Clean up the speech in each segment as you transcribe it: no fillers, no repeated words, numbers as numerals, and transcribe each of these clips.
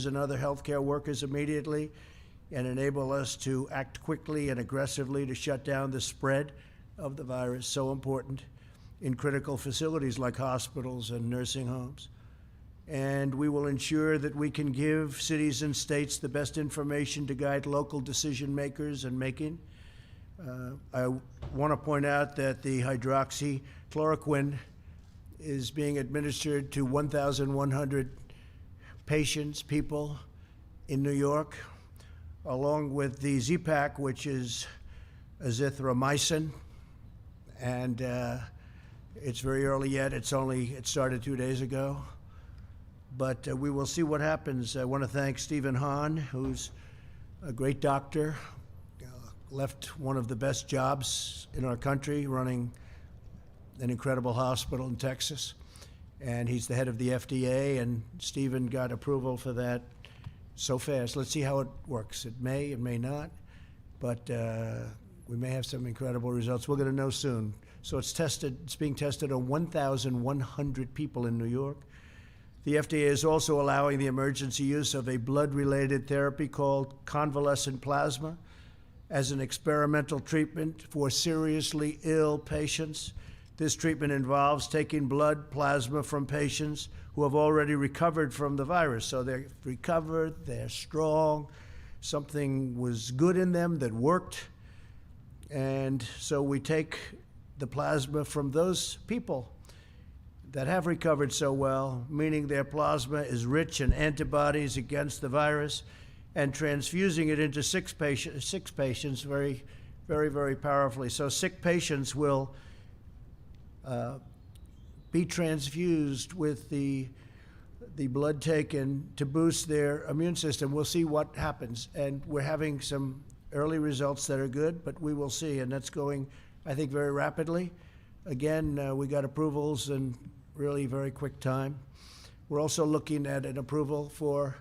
nurses and other healthcare workers immediately and enable us to act quickly and aggressively to shut down the spread of the virus, so important in critical facilities like hospitals and nursing homes. And we will ensure that we can give cities and states the best information to guide local decision makers in making. I want to point out that the hydroxychloroquine is being administered to 1,100 patients, people in New York, along with the Z-Pak, which is azithromycin. And it's very early yet. It started 2 days ago. But we will see what happens. I want to thank Stephen Hahn, who's a great doctor, left one of the best jobs in our country, running an incredible hospital in Texas. And he's the head of the FDA, and Stephen got approval for that so fast. Let's see how it works. It may not, but we may have some incredible results. We're going to know soon. So it's being tested on 1,100 people in New York. The FDA is also allowing the emergency use of a blood-related therapy called convalescent plasma as an experimental treatment for seriously ill patients. This treatment involves taking blood plasma from patients who have already recovered from the virus. So they're recovered, they're strong, something was good in them that worked. And so we take the plasma from those people that have recovered so well, meaning their plasma is rich in antibodies against the virus, and transfusing it into six patients very, very, very powerfully. So sick patients will be transfused with the blood taken to boost their immune system. We'll see what happens. And we're having some early results that are good, but we will see. And that's going, I think, very rapidly. Again, we got approvals in really very quick time. We're also looking at an approval for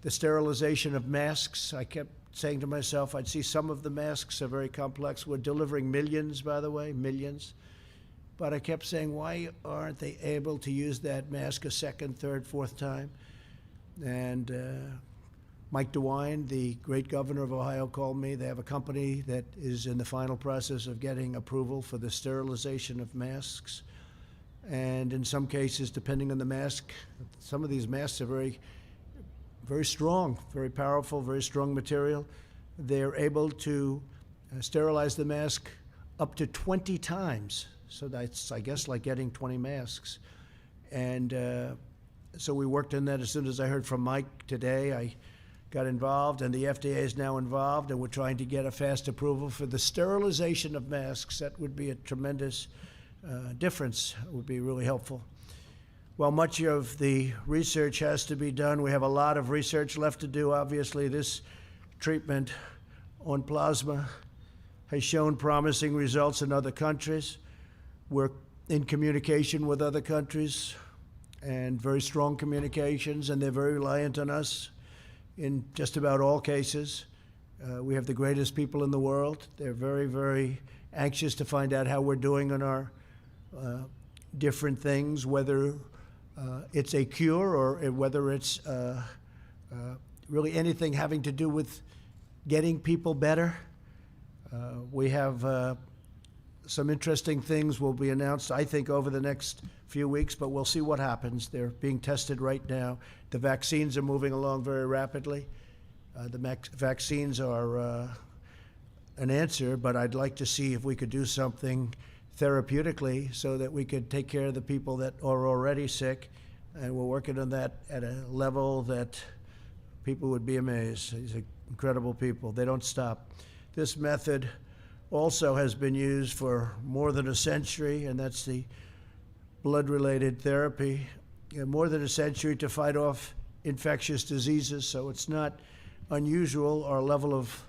the sterilization of masks. I kept saying to myself, I'd see some of the masks are very complex. We're delivering millions, by the way, millions. But I kept saying, why aren't they able to use that mask a second, third, fourth time? And Mike DeWine, the great governor of Ohio, called me. They have a company that is in the final process of getting approval for the sterilization of masks. And in some cases, depending on the mask, some of these masks are very, very strong, very powerful, very strong material. They're able to sterilize the mask up to 20 times. So that's, I guess, like getting 20 masks. And so we worked on that. As soon as I heard from Mike today, I got involved, and the FDA is now involved, and we're trying to get a fast approval for the sterilization of masks. That would be a tremendous difference. It would be really helpful. While much of the research has to be done, we have a lot of research left to do. Obviously, this treatment on plasma has shown promising results in other countries. We're in communication with other countries, and very strong communications, and they're very reliant on us in just about all cases. We have the greatest people in the world. They're very, very anxious to find out how we're doing on our different things, whether it's a cure or whether it's really anything having to do with getting people better. We have some interesting things will be announced, I think, over the next few weeks, but we'll see what happens. They're being tested right now. The vaccines are moving along very rapidly. The vaccines are an answer, but I'd like to see if we could do something therapeutically so that we could take care of the people that are already sick. And we're working on that at a level that people would be amazed. These are incredible people. They don't stop. This method also has been used for more than a century, and that's the blood-related therapy. More than a century to fight off infectious diseases, so it's not unusual. Our level of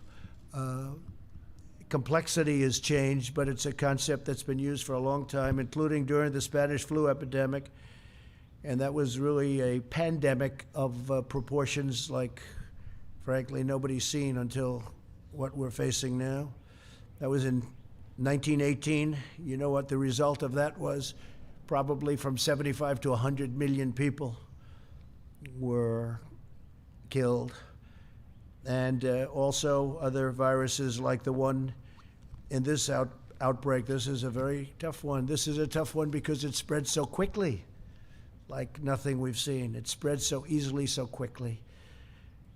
complexity has changed, but it's a concept that's been used for a long time, including during the Spanish flu epidemic. And that was really a pandemic of proportions like, frankly, nobody's seen until what we're facing now. That was in 1918. You know what the result of that was? Probably from 75 to 100 million people were killed, and also other viruses like the one in this outbreak. This is a very tough one. This is a tough one because it spread so quickly, like nothing we've seen. It spreads so easily, so quickly.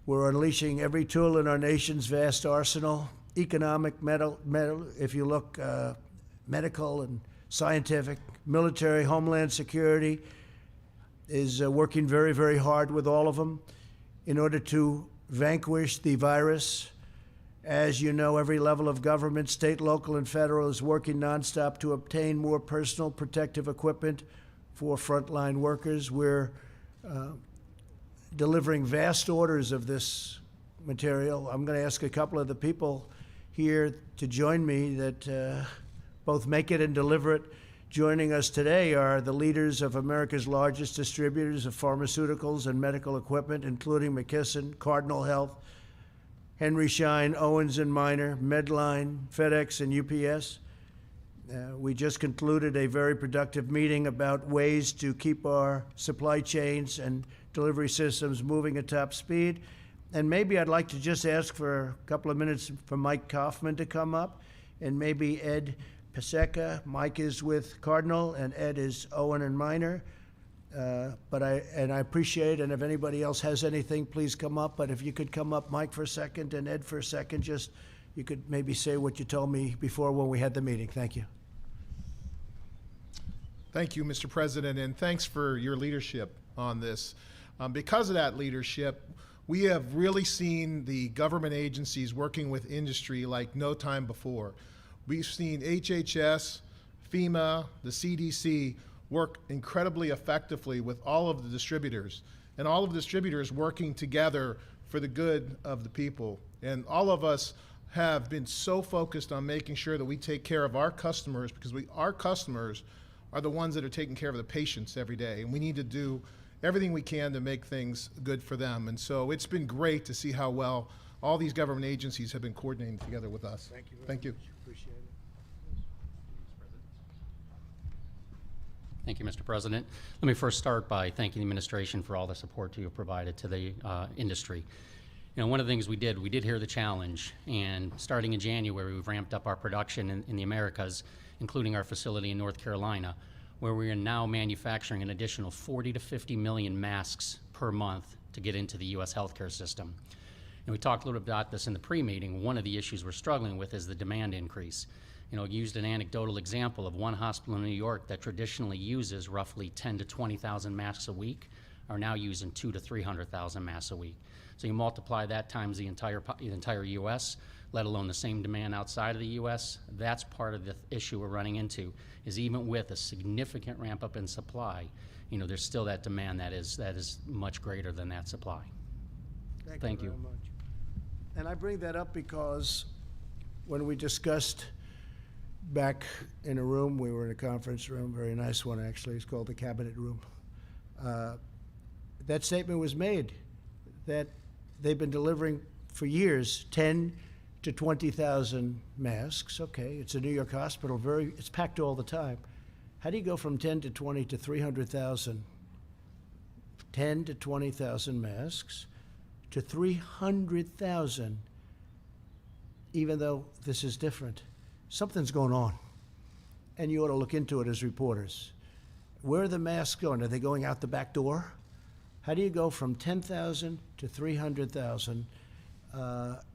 We're unleashing every tool in our nation's vast arsenal, economic, if you look, medical and scientific, military, homeland security is working very, very hard with all of them in order to vanquish the virus. As you know, every level of government, state, local, and federal, is working nonstop to obtain more personal protective equipment for frontline workers. We're delivering vast orders of this material. I'm going to ask a couple of the people here to join me that both make it and deliver it. Joining us today are the leaders of America's largest distributors of pharmaceuticals and medical equipment, including McKesson, Cardinal Health, Henry Schein, Owens & Minor, Medline, FedEx, and UPS. We just concluded a very productive meeting about ways to keep our supply chains and delivery systems moving at top speed. And maybe I'd like to just ask for a couple of minutes for Mike Kaufman to come up, and maybe Ed Paseka. Mike is with Cardinal, and Ed is Owen & Minor. But I appreciate, and if anybody else has anything, please come up. But if you could come up, Mike, for a second, and Ed for a second, just you could maybe say what you told me before when we had the meeting. Thank you. Thank you, Mr. President, and thanks for your leadership on this. Because of that leadership, we have really seen the government agencies working with industry like no time before. We've seen HHS, FEMA, the CDC work incredibly effectively with all of the distributors, and all of the distributors working together for the good of the people. And all of us have been so focused on making sure that we take care of our customers, because our customers are the ones that are taking care of the patients every day, and we need to do everything we can to make things good for them. And so it's been great to see how well all these government agencies have been coordinating together with us. Thank you. Thank you. Appreciate it. Thank you, Mr. President. Let me first start by thanking the administration for all the support you have provided to the industry. You know, one of the things we did hear the challenge, and starting in January, we've ramped up our production in the Americas, including our facility in North Carolina, where we are now manufacturing an additional 40 to 50 million masks per month to get into the U.S. healthcare system. And we talked a little bit about this in the pre-meeting. One of the issues we're struggling with is the demand increase. You know, used an anecdotal example of one hospital in New York that traditionally uses roughly 10 to 20,000 masks a week are now using 200,000 to 300,000 masks a week. So you multiply that times the entire U.S., let alone the same demand outside of the U.S. That's part of the issue we're running into, is even with a significant ramp up in supply, you know, there's still that demand that is much greater than that supply. Thank you very much. And I bring that up because when we discussed back in a room, we were in a conference room, very nice one actually, it's called the Cabinet Room. That statement was made that they've been delivering for years 10 to 20,000 masks. Okay, it's a New York hospital, it's packed all the time. How do you go from 10 to 20 to 300,000, 10 to 20,000 masks to 300,000, even though this is different? Something's going on, and you ought to look into it as reporters. Where are the masks going? Are they going out the back door? How do you go from 10,000 to 300,000?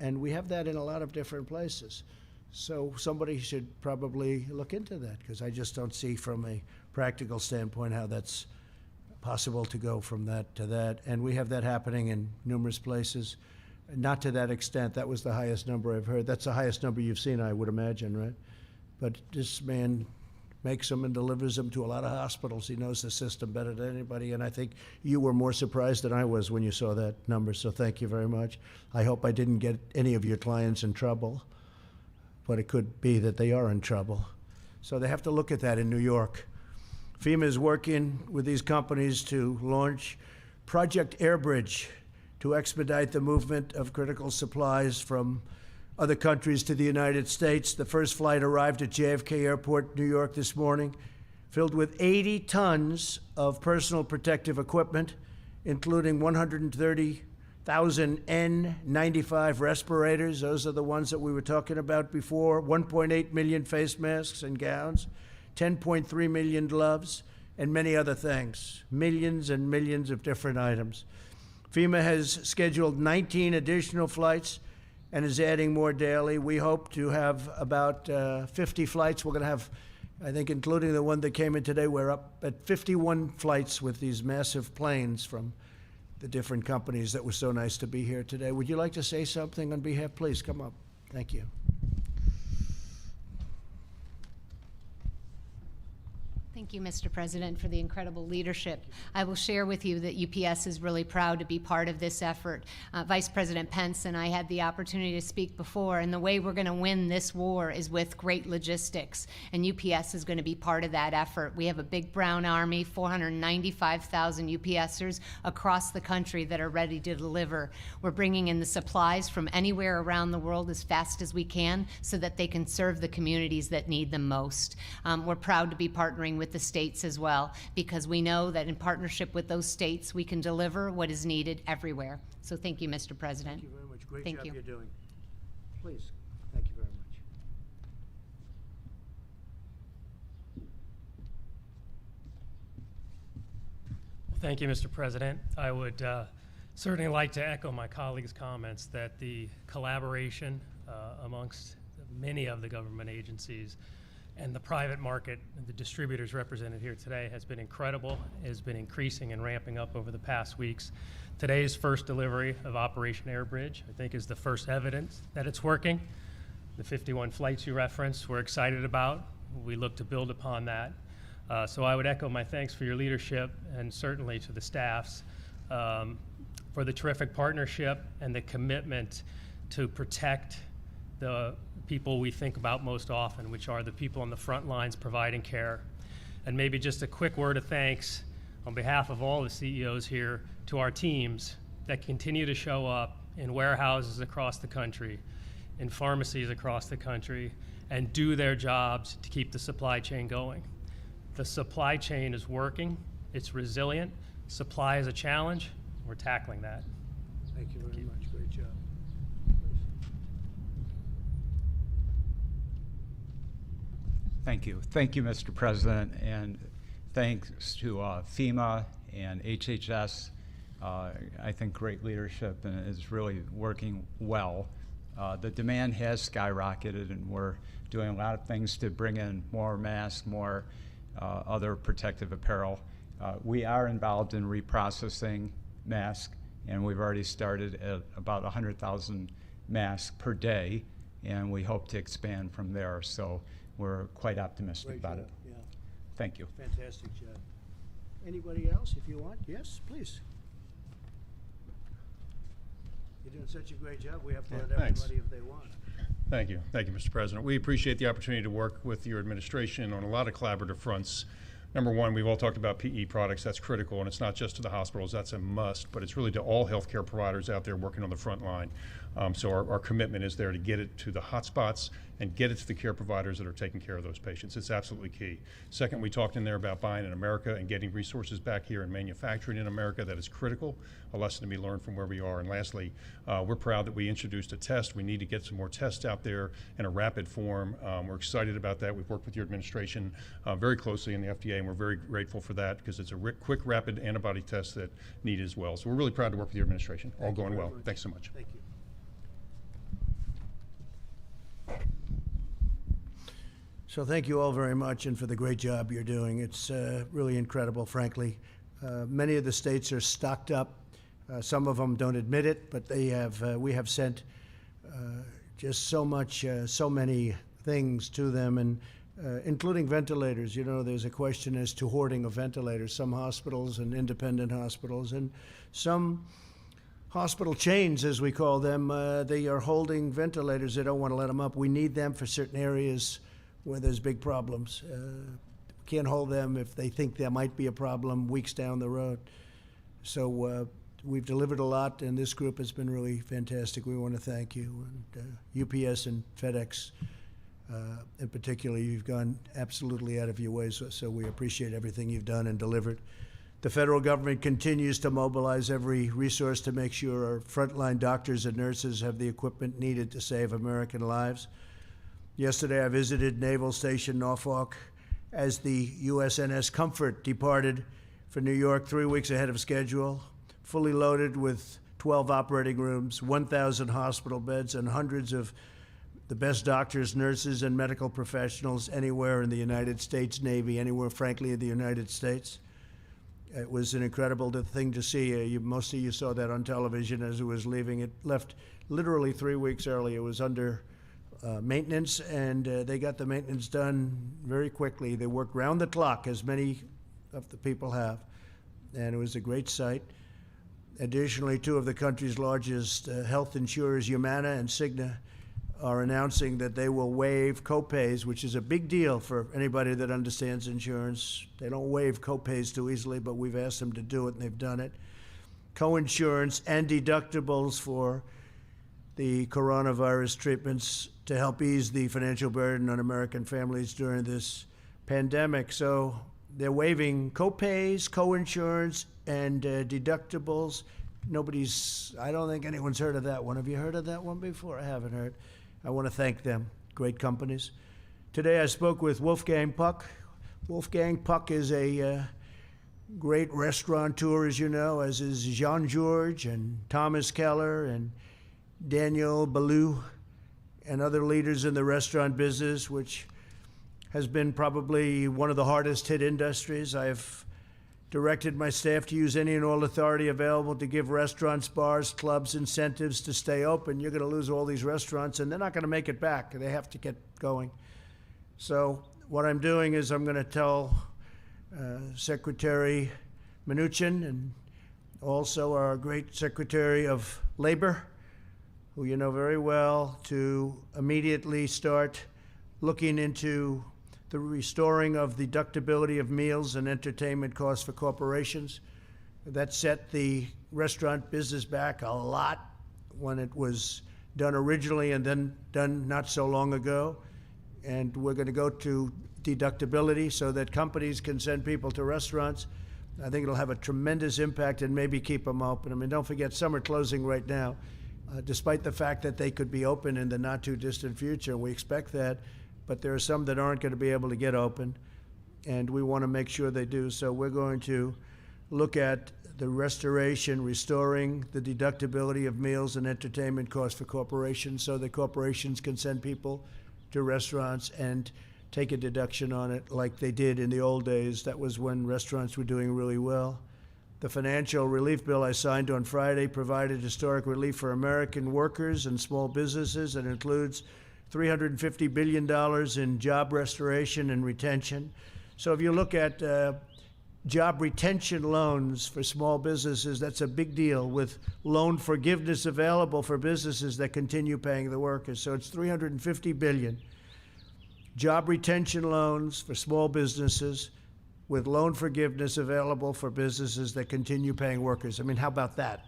And we have that in a lot of different places. So somebody should probably look into that, because I just don't see from a practical standpoint how that's possible to go from that to that. And we have that happening in numerous places. Not to that extent. That was the highest number I've heard. That's the highest number you've seen, I would imagine, right? But this man makes them and delivers them to a lot of hospitals. He knows the system better than anybody, and I think you were more surprised than I was when you saw that number, so thank you very much. I hope I didn't get any of your clients in trouble, but it could be that they are in trouble. So they have to look at that in New York. FEMA is working with these companies to launch Project Airbridge to expedite the movement of critical supplies from other countries to the United States. The first flight arrived at JFK Airport, New York this morning, filled with 80 tons of personal protective equipment, including 130 1,000 N95 respirators. Those are the ones that we were talking about before. 1.8 million face masks and gowns, 10.3 million gloves, and many other things. Millions and millions of different items. FEMA has scheduled 19 additional flights and is adding more daily. We hope to have about 50 flights. We're going to have, I think, including the one that came in today, we're up at 51 flights with these massive planes from the different companies that were so nice to be here today. Would you like to say something on behalf? Please come up. Thank you. Thank you, Mr. President, for the incredible leadership. I will share with you that UPS is really proud to be part of this effort. Vice President Pence and I had the opportunity to speak before, and the way we're going to win this war is with great logistics, and UPS is going to be part of that effort. We have a big brown army, 495,000 UPSers across the country that are ready to deliver. We're bringing in the supplies from anywhere around the world as fast as we can so that they can serve the communities that need them most. We're proud to be partnering with the states as well, because we know that in partnership with those states, we can deliver what is needed everywhere. So thank you, Mr. President. Thank you very much. Great Thank job you. you're doing. Please. Thank you very much. Thank you, Mr. President. I would certainly like to echo my colleagues' comments that the collaboration amongst many of the government agencies and the private market, the distributors represented here today, has been incredible, has been increasing and ramping up over the past weeks. Today's first delivery of Operation Airbridge, I think, is the first evidence that it's working. The 51 flights you referenced, we're excited about. We look to build upon that. So I would echo my thanks for your leadership, and certainly to the staffs for the terrific partnership and the commitment to protect the people we think about most often, which are the people on the front lines providing care. And maybe just a quick word of thanks on behalf of all the CEOs here to our teams that continue to show up in warehouses across the country, in pharmacies across the country, and do their jobs to keep the supply chain going. The supply chain is working, it's resilient. Supply is a challenge, we're tackling that. Thank you very much. Great job. Thank you. Thank you, Mr. President, and thanks to FEMA and HHS. I think great leadership and is really working well. The demand has skyrocketed, and we're doing a lot of things to bring in more masks, more other protective apparel. We are involved in reprocessing masks, and we've already started at about 100,000 masks per day, and we hope to expand from there. So we're quite optimistic Great about job. it. Yeah. Thank you. Fantastic job. Anybody else, if you want? Yes, please. You're doing such a great job. We have to let thanks. everybody if they want. Thank you. Thank you, Mr. President. We appreciate the opportunity to work with your administration on a lot of collaborative fronts. Number one, we've all talked about PE products. That's critical, and it's not just to the hospitals. That's a must, but it's really to all healthcare providers out there working on the front line. So our commitment is there to get it to the hot spots and get it to the care providers that are taking care of those patients. It's absolutely key. Second, we talked in there about buying in America and getting resources back here and manufacturing in America. That is critical, a lesson to be learned from where we are. And lastly, we're proud that we introduced a test. We need to get some more tests out there in a rapid form. We're excited about that. We've worked with your administration very closely in the FDA, and we're very grateful for that because it's a quick, rapid antibody test that needed as well. So we're really proud to work with your administration. All going well. Thanks so much. Thank you. So thank you all very much, and for the great job you're doing. It's really incredible, frankly. Many of the states are stocked up. Some of them don't admit it, but they have. We have sent just so much, so many things to them, and including ventilators. You know, there's a question as to hoarding of ventilators. Some hospitals and independent hospitals, and some hospital chains, as we call them, they are holding ventilators. They don't want to let them up. We need them for certain areas where there's big problems. Can't hold them if they think there might be a problem weeks down the road. So we've delivered a lot, and this group has been really fantastic. We want to thank you. And UPS and FedEx, in particular, you've gone absolutely out of your way, so we appreciate everything you've done and delivered. The federal government continues to mobilize every resource to make sure our frontline doctors and nurses have the equipment needed to save American lives. Yesterday, I visited Naval Station Norfolk as the USNS Comfort departed for New York 3 weeks ahead of schedule, fully loaded with 12 operating rooms, 1,000 hospital beds, and hundreds of the best doctors, nurses, and medical professionals anywhere in the United States Navy, anywhere, frankly, in the United States. It was an incredible thing to see. Most of you saw that on television as it was leaving. It left literally 3 weeks early. It was under maintenance, and they got the maintenance done very quickly. They worked round the clock, as many of the people have, and it was a great sight. Additionally, two of the country's largest health insurers, Humana and Cigna, are announcing that they will waive copays, which is a big deal for anybody that understands insurance. They don't waive copays too easily, but we've asked them to do it, and they've done it. Co-insurance and deductibles for the coronavirus treatments to help ease the financial burden on American families during this pandemic. So they're waiving copays, co-insurance, and deductibles. I don't think anyone's heard of that one. Have you heard of that one before? I haven't heard. I want to thank them, great companies. Today I spoke with Wolfgang Puck. Wolfgang Puck is a great restaurateur, as you know, as is Jean-Georges and Thomas Keller and Daniel Ballou and other leaders in the restaurant business, which has been probably one of the hardest hit industries. I've directed my staff to use any and all authority available to give restaurants, bars, clubs incentives to stay open. You're going to lose all these restaurants, and they're not going to make it back. They have to get going. So what I'm doing is I'm going to tell Secretary Mnuchin and also our great Secretary of Labor, who you know very well, to immediately start looking into the restoring of the deductibility of meals and entertainment costs for corporations. That set the restaurant business back a lot when it was done originally and then done not so long ago. And we're going to go to deductibility so that companies can send people to restaurants. I think it'll have a tremendous impact and maybe keep them open. I mean, don't forget, some are closing right now, despite the fact that they could be open in the not too distant future. We expect that. But there are some that aren't going to be able to get open, and we want to make sure they do. So we're going to look at the restoring the deductibility of meals and entertainment costs for corporations so that corporations can send people to restaurants and take a deduction on it like they did in the old days. That was when restaurants were doing really well. The financial relief bill I signed on Friday provided historic relief for American workers and small businesses and includes $350 billion in job restoration and retention. So if you look at job retention loans for small businesses, that's a big deal, with loan forgiveness available for businesses that continue paying the workers. So it's $350 billion. Job retention loans for small businesses with loan forgiveness available for businesses that continue paying workers. I mean, how about that?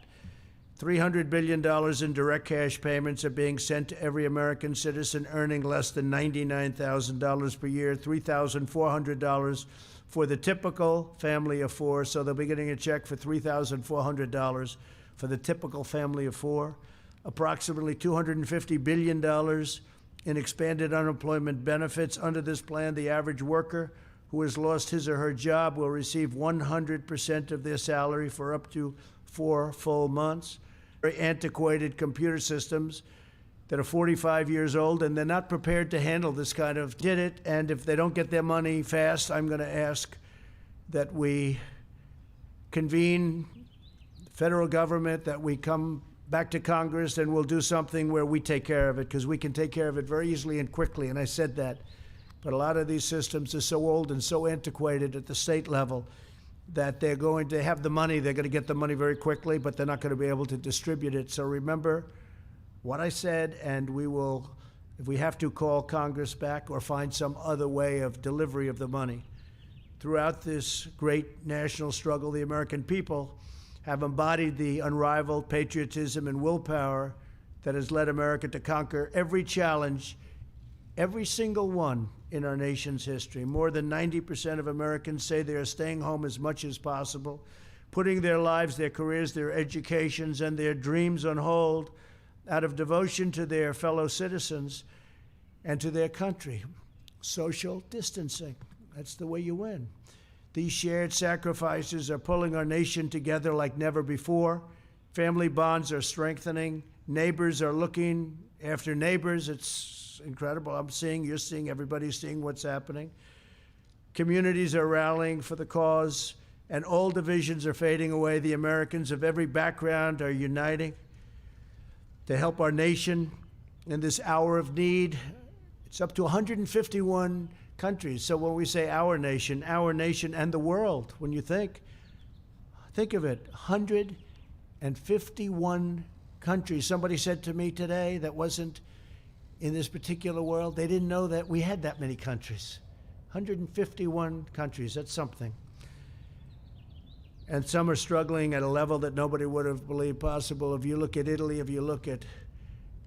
$300 billion in direct cash payments are being sent to every American citizen earning less than $99,000 per year, $3,400 for the typical family of four. So they'll be getting a check for $3,400 for the typical family of four. Approximately $250 billion in expanded unemployment benefits. Under this plan, the average worker who has lost his or her job will receive 100% of their salary for up to 4 full months. Very antiquated computer systems that are 45 years old, and they're not prepared to handle this kind of did it. And if they don't get their money fast, I'm going to ask that we convene the federal government, that we come back to Congress, and we'll do something where we take care of it, because we can take care of it very easily and quickly, and I said that. But a lot of these systems are so old and so antiquated at the state level that they're going to have the money, they're going to get the money very quickly, but they're not going to be able to distribute it. So remember what I said, and we will, if we have to, call Congress back or find some other way of delivery of the money. Throughout this great national struggle, the American people have embodied the unrivaled patriotism and willpower that has led America to conquer every challenge, every single one in our nation's history. More than 90% of Americans say they are staying home as much as possible, putting their lives, their careers, their educations, and their dreams on hold out of devotion to their fellow citizens and to their country. Social distancing, that's the way you win. These shared sacrifices are pulling our nation together like never before. Family bonds are strengthening. Neighbors are looking after neighbors. It's incredible. You're seeing, everybody's seeing what's happening. Communities are rallying for the cause, and all divisions are fading away. The Americans of every background are uniting to help our nation in this hour of need. It's up to 151 countries. So when we say our nation and the world, when you think of it, 151 countries. Somebody said to me today that wasn't in this particular world, they didn't know that we had that many countries. 151 countries, that's something. And some are struggling at a level that nobody would have believed possible. If you look at Italy, if you look at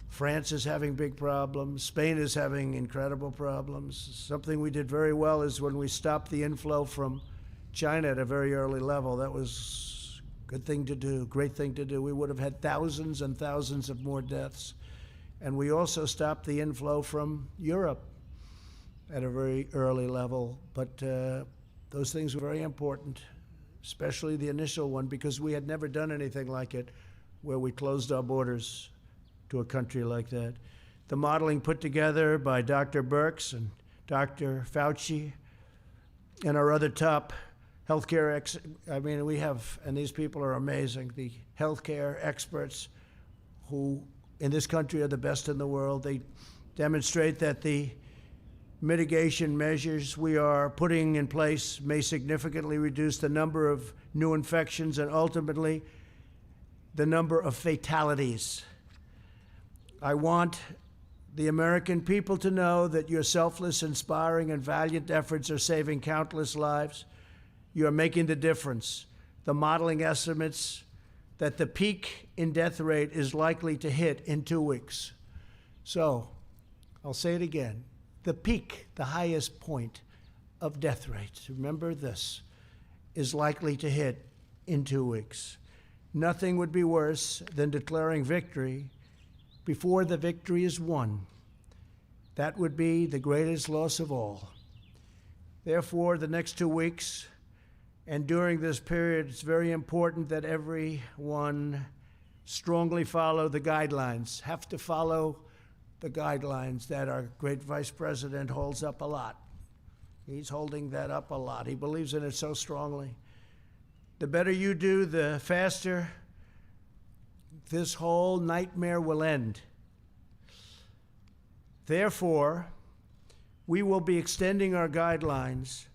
France is having big problems. Spain is having incredible problems. Something we did very well is when we stopped the inflow from China at a very early level. That was a good thing to do, great thing to do. We would have had thousands and thousands of more deaths. And we also stopped the inflow from Europe at a very early level. But those things were very important, especially the initial one, because we had never done anything like it where we closed our borders to a country like that. The modeling put together by Dr. Birx and Dr. Fauci and our other top healthcare and these people are amazing. The healthcare experts who in this country are the best in the world. They demonstrate that the mitigation measures we are putting in place may significantly reduce the number of new infections and ultimately the number of fatalities. I want the American people to know that your selfless, inspiring, and valiant efforts are saving countless lives. You are making the difference. The modeling estimates that the peak in death rate is likely to hit in 2 weeks. So, I'll say it again. The peak, the highest point of death rates, remember this, is likely to hit in 2 weeks. Nothing would be worse than declaring victory before the victory is won. That would be the greatest loss of all. Therefore, the next 2 weeks and during this period, it's very important that everyone strongly follow the guidelines, have to follow the guidelines that our great Vice President holds up a lot. He's holding that up a lot. He believes in it so strongly. The better you do, the faster this whole nightmare will end. Therefore, we will be extending our guidelines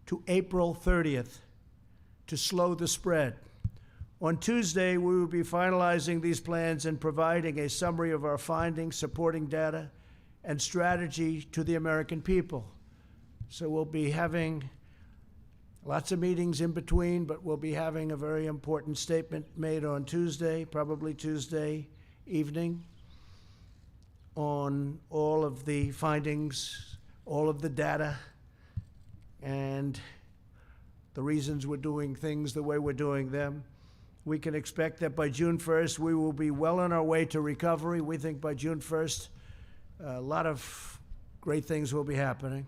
to April 30th to slow the spread. On Tuesday, we will be finalizing these plans and providing a summary of our findings, supporting data, and strategy to the American people. So we'll be having lots of meetings in between, but we'll be having a very important statement made on Tuesday, probably Tuesday evening, on all of the findings, all of the data, and the reasons we're doing things the way we're doing them. We can expect that by June 1st, we will be well on our way to recovery. We think by June 1st, a lot of great things will be happening.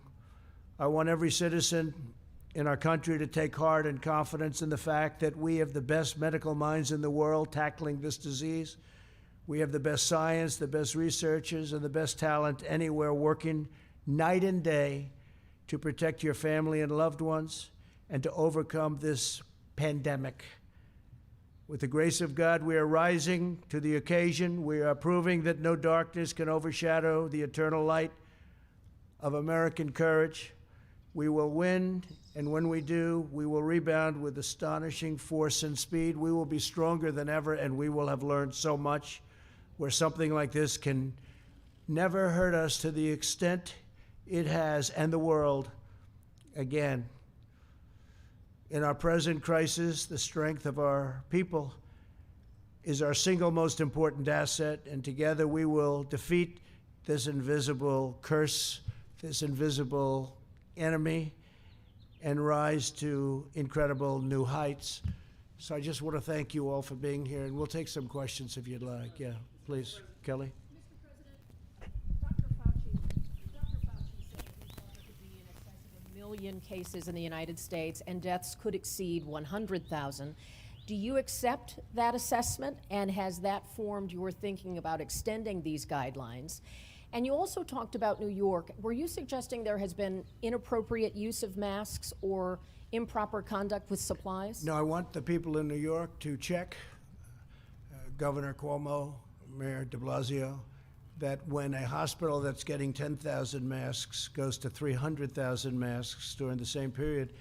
I want every citizen in our country to take heart and confidence in the fact that we have the best medical minds in the world tackling this disease. We have the best science, the best researchers, and the best talent anywhere working night and day to protect your family and loved ones and to overcome this pandemic. With the grace of God, we are rising to the occasion. We are proving that no darkness can overshadow the eternal light of American courage. We will win, and when we do, we will rebound with astonishing force and speed. We will be stronger than ever, and we will have learned so much where something like this can never hurt us to the extent it has, and the world. Again, in our present crisis, the strength of our people is our single most important asset, and together we will defeat this invisible curse this invisible enemy and rise to incredible new heights. So I just want to thank you all for being here, and we'll take some questions if you'd like. Yeah, please, Kelly. Dr. Fauci said he thought there could be in excess of 1 million cases in the United States and deaths could exceed 100,000. Do you accept that assessment, and has that formed your thinking about extending these guidelines? And you also talked about New York. Were you suggesting there has been inappropriate use of masks or improper conduct with supplies? No, I want the people in New York to check, Governor Cuomo, Mayor de Blasio, that when a hospital that's getting 10,000 masks goes to 300,000 masks during the same period,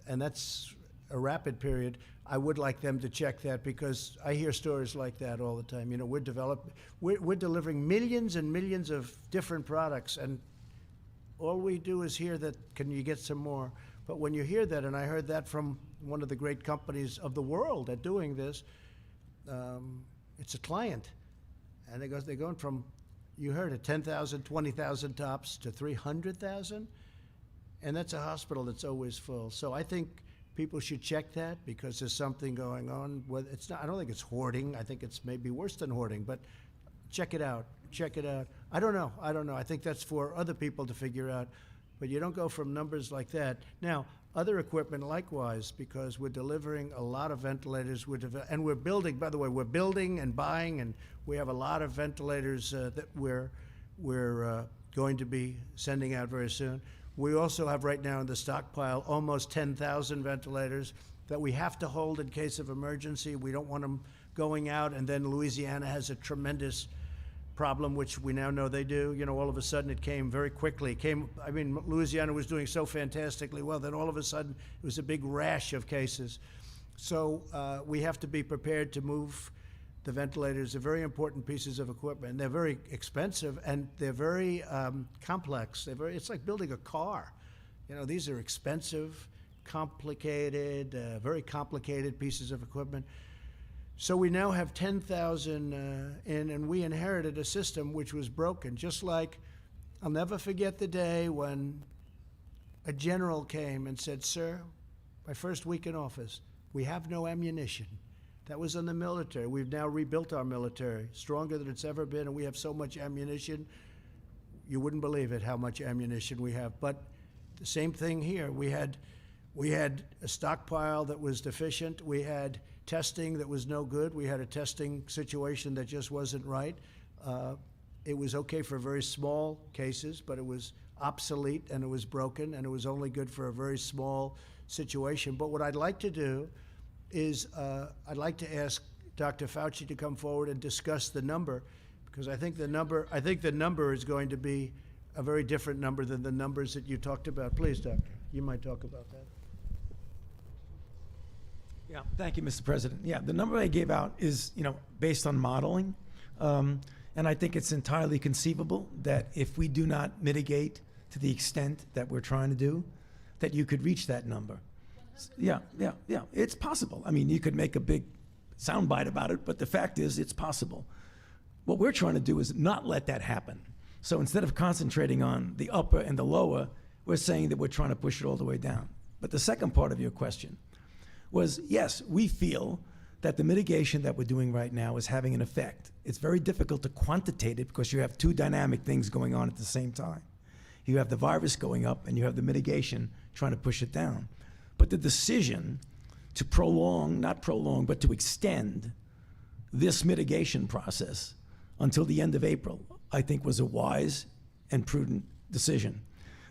and that's a rapid period, I would like them to check that, because I hear stories like that all the time. You know, we're delivering millions and millions of different products, and all we do is hear that, can you get some more? But when you hear that, and I heard that from one of the great companies of the world at doing this, it's a client, and they're going from, you heard it, 10,000, 20,000 tops to 300,000, and that's a hospital that's always full. So I think people should check that, because there's something going on. Well, it's not, I don't think it's hoarding. I think it's maybe worse than hoarding, but check it out. Check it out. I don't know. I think that's for other people to figure out. But you don't go from numbers like that. Now, other equipment likewise, because we're delivering a lot of ventilators, and we're building, by the way, we're building and buying, and we have a lot of ventilators that we're going to be sending out very soon. We also have right now in the stockpile almost 10,000 ventilators that we have to hold in case of emergency. We don't want them going out, and then Louisiana has a tremendous problem, which we now know they do. You know, all of a sudden it came very quickly. Louisiana was doing so fantastically well, then all of a sudden it was a big rash of cases. So we have to be prepared to move the ventilators. They're very important pieces of equipment. They're very expensive, and they're very complex. It's like building a car. You know, these are expensive, complicated, very complicated pieces of equipment. So we now have 10,000 in, and we inherited a system which was broken. Just like, I'll never forget the day when a general came and said, "Sir, my first week in office, we have no ammunition." That was in the military. We've now rebuilt our military, stronger than it's ever been, and we have so much ammunition. You wouldn't believe it, how much ammunition we have. But the same thing here. We had a stockpile that was deficient. We had testing that was no good. We had a testing situation that just wasn't right. It was okay for very small cases, but it was obsolete, and it was broken, and it was only good for a very small situation. But what I'd like to do is I'd like to ask Dr. Fauci to come forward and discuss the number, because I think the number is going to be a very different number than the numbers that you talked about. Please, Doctor, you might talk about that. Yeah, thank you, Mr. President. Yeah, the number I gave out is, based on modeling, and I think it's entirely conceivable that if we do not mitigate to the extent that we're trying to do, that you could reach that number. Yeah, it's possible. I mean, you could make a big soundbite about it, but the fact is, it's possible. What we're trying to do is not let that happen. So instead of concentrating on the upper and the lower, we're saying that we're trying to push it all the way down. But the second part of your question was, yes, we feel that the mitigation that we're doing right now is having an effect. It's very difficult to quantitate it because you have two dynamic things going on at the same time. You have the virus going up, and you have the mitigation trying to push it down. But the decision to but to extend this mitigation process until the end of April, I think was a wise and prudent decision.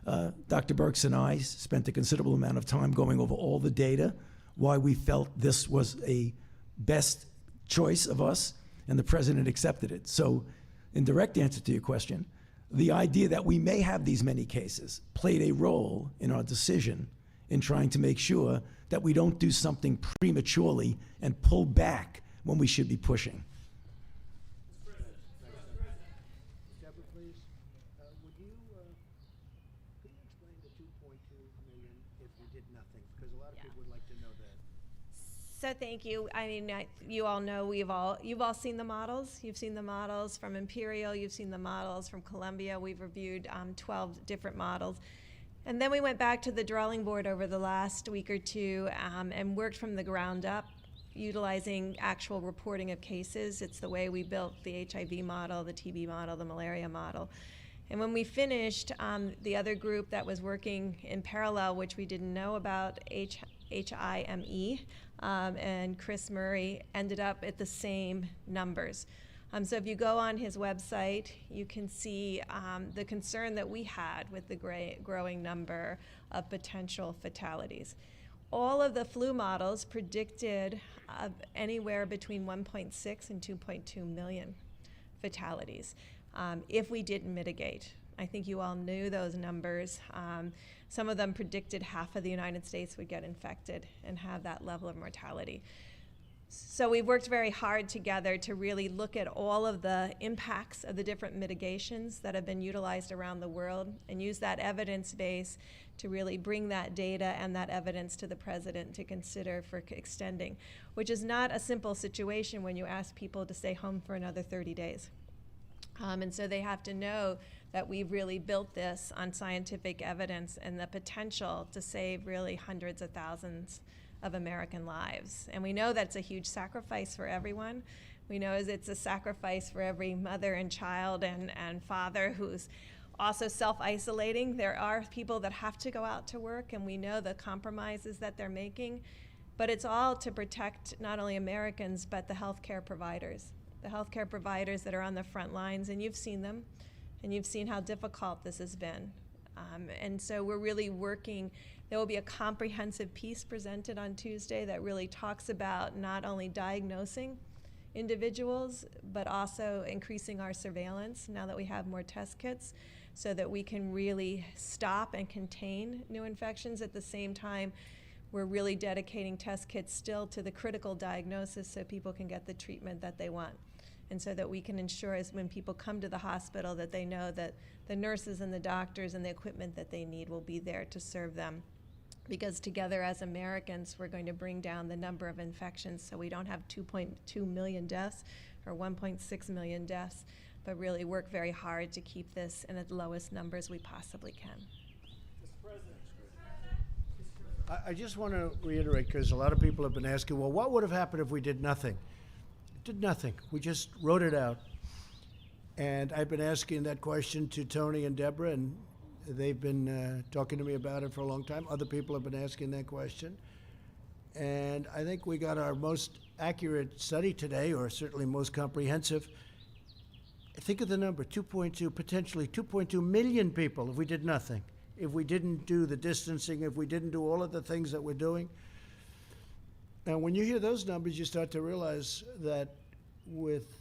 Dr. Birx and I spent a considerable amount of time going over all the data, why we felt this was a best choice of us, and the president accepted it. So in direct answer to your question, the idea that we may have these many cases played a role in our decision in trying to make sure that we don't do something prematurely and pull back when we should be pushing. Deborah, please, could you explain the 2.2 million if we did nothing? Because a lot of people would like to know that. So thank you. I mean, you all know you've all seen the models. You've seen the models from Imperial. You've seen the models from Columbia. We've reviewed 12 different models. And then we went back to the drawing board over the last week or two and worked from the ground up, utilizing actual reporting of cases. It's the way we built the HIV model, the TB model, the malaria model. And when we finished, the other group that was working in parallel, which we didn't know about, HIME, and Chris Murray, ended up at the same numbers. So if you go on his website, you can see the concern that we had with the growing number of potential fatalities. All of the flu models predicted anywhere between 1.6 and 2.2 million fatalities if we didn't mitigate. I think you all knew those numbers. Some of them predicted half of the United States would get infected and have that level of mortality. So we've worked very hard together to really look at all of the impacts of the different mitigations that have been utilized around the world and use that evidence base to really bring that data and that evidence to the president to consider for extending, which is not a simple situation when you ask people to stay home for another 30 days. And so they have to know that we've really built this on scientific evidence and the potential to save really hundreds of thousands of American lives. And we know that's a huge sacrifice for everyone. We know it's a sacrifice for every mother and child and father who's also self-isolating. There are people that have to go out to work, and we know the compromises that they're making, but it's all to protect not only Americans, but the healthcare providers that are on the front lines, and you've seen them, and you've seen how difficult this has been. And so we're really working. There will be a comprehensive piece presented on Tuesday that really talks about not only diagnosing individuals, but also increasing our surveillance now that we have more test kits so that we can really stop and contain new infections. At the same time, we're really dedicating test kits still to the critical diagnosis so people can get the treatment that they want. And so that we can ensure as when people come to the hospital that they know that the nurses and the doctors and the equipment that they need will be there to serve them. Because together as Americans, we're going to bring down the number of infections so we don't have 2.2 million deaths or 1.6 million deaths, but really work very hard to keep this in the lowest numbers we possibly can. I just want to reiterate, because a lot of people have been asking, well, what would have happened if we did nothing? Did nothing. We just wrote it out. And I've been asking that question to Tony and Deborah, and they've been talking to me about it for a long time. Other people have been asking that question. And I think we got our most accurate study today, or certainly most comprehensive. Think of the number, 2.2, potentially 2.2 million people if we did nothing. If we didn't do the distancing, if we didn't do all of the things that we're doing. And when you hear those numbers, you start to realize that with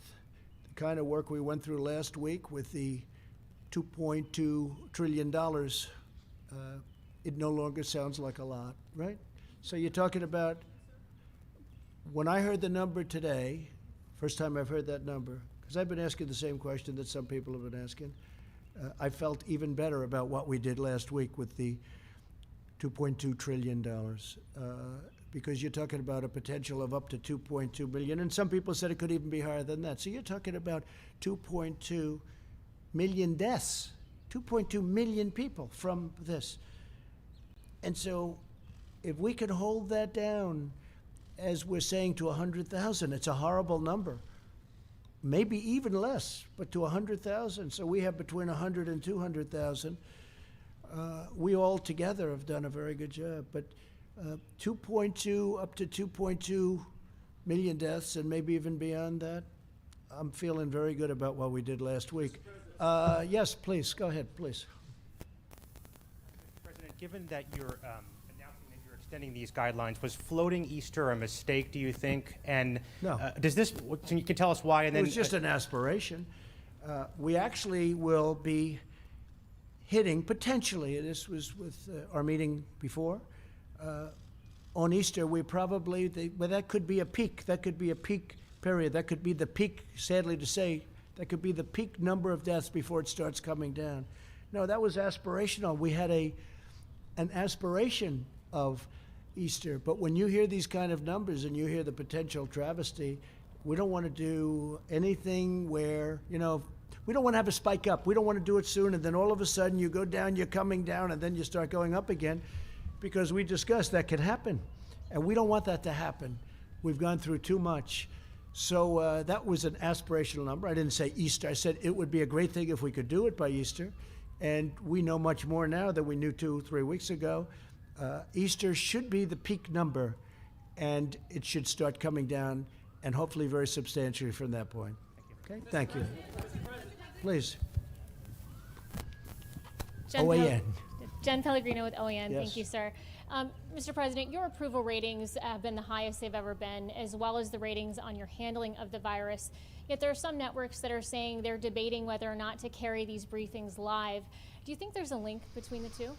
the kind of work we went through last week with the $2.2 trillion, it no longer sounds like a lot, right? So you're talking about, when I heard the number today, first time I've heard that number, because I've been asking the same question that some people have been asking, I felt even better about what we did last week with the $2.2 trillion. Because you're talking about a potential of up to 2.2 billion, and some people said it could even be higher than that. So you're talking about 2.2 million deaths, 2.2 million people from this. And so if we can hold that down, as we're saying, to 100,000, it's a horrible number. Maybe even less, but to 100,000. So we have between 100 and 200,000. We all together have done a very good job, but 2.2 up to 2.2 million deaths, and maybe even beyond that. I'm feeling very good about what we did last week. Yes, please, go ahead, please. Mr. President, given that you're announcing that you're extending these guidelines, was floating Easter a mistake, do you think? And No. Does this, you can tell us why, and It then. was just an aspiration. We actually will be hitting, potentially, this was with our meeting before, on Easter, we probably, well, that could be a peak. That could be a peak period. That could be the peak, sadly to say, that could be the peak number of deaths before it starts coming down. No, that was aspirational. We had an aspiration of Easter. But when you hear these kind of numbers and you hear the potential travesty, we don't want to do anything where, you know, we don't want to have a spike up. We don't want to do it soon, and then all of a sudden you go down, you're coming down, and then you start going up again, because we discussed that could happen. And we don't want that to happen. We've gone through too much. So that was an aspirational number. I didn't say Easter. I said it would be a great thing if we could do it by Easter. And we know much more now than we knew 2-3 weeks ago. Easter should be the peak number, and it should start coming down, and hopefully very substantially from that point. Okay, thank you. Please. OAN. Jen Pellegrino with OAN. Yes. Thank you, sir. Mr. President, your approval ratings have been the highest they've ever been, as well as the ratings on your handling of the virus. Yet there are some networks that are saying they're debating whether or not to carry these briefings live. Do you think there's a link between the two?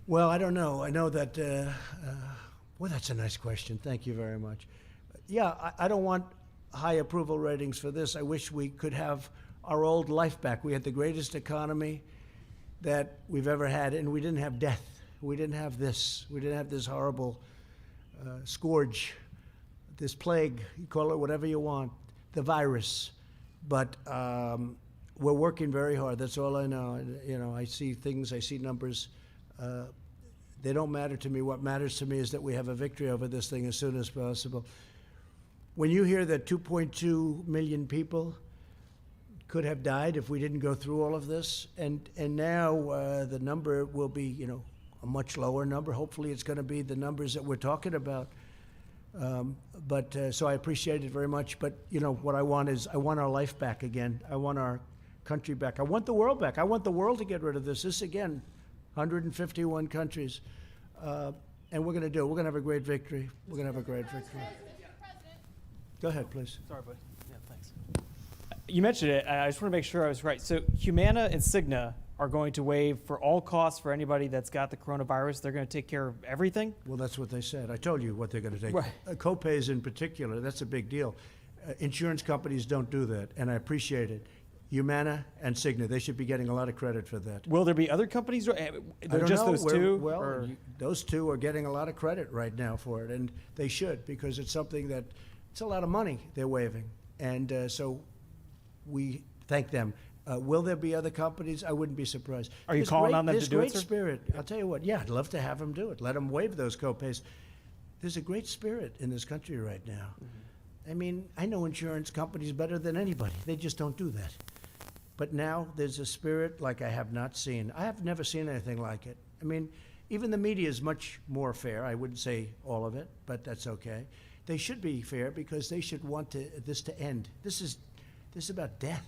Well, I don't know. I know that, well, that's a nice question. Thank you very much. Yeah, I don't want high approval ratings for this. I wish we could have our old life back. We had the greatest economy that we've ever had, and we didn't have death. We didn't have this. We didn't have this horrible scourge, this plague, you call it whatever you want, the virus. But we're working very hard. That's all I know. You know, I see things, I see numbers. They don't matter to me. What matters to me is that we have a victory over this thing as soon as possible. When you hear that 2.2 million people could have died if we didn't go through all of this, and now the number will be, you know, a much lower number. Hopefully it's going to be the numbers that we're talking about. So I appreciate it very much. But, you know, what I want is I want our life back again. I want our country back. I want the world back. I want the world to get rid of this. This, again, 151 countries. And we're going to do it. We're going to have a great victory. We're going to have a great victory. Go ahead, please. Sorry, bud. Yeah, thanks. You mentioned it. I just want to make sure I was right. So Humana and Cigna are going to waive for all costs for anybody that's got the coronavirus. They're going to take care of everything? Well, that's what they said. I told you what they're going to take. Right. Copays in particular, that's a big deal. Insurance companies don't do that, and I appreciate it. Humana and Cigna, they should be getting a lot of credit for that. Will there be other companies? I They're don't just know. those two? Well, or? those two are getting a lot of credit right now for it, and they should, because it's something that, it's a lot of money they're waiving. And so we thank them. Will there be other companies? I wouldn't be surprised. Are you calling on them to do it, There's sir? great spirit. I'll tell you what, yeah, I'd love to have them do it. Let them waive those copays. There's a great spirit in this country right now. I mean, I know insurance companies better than anybody. They just don't do that. But now there's a spirit like I have not seen. I have never seen anything like it. I mean, even the media is much more fair. I wouldn't say all of it, but that's okay. They should be fair because they should want this to end. This is about death.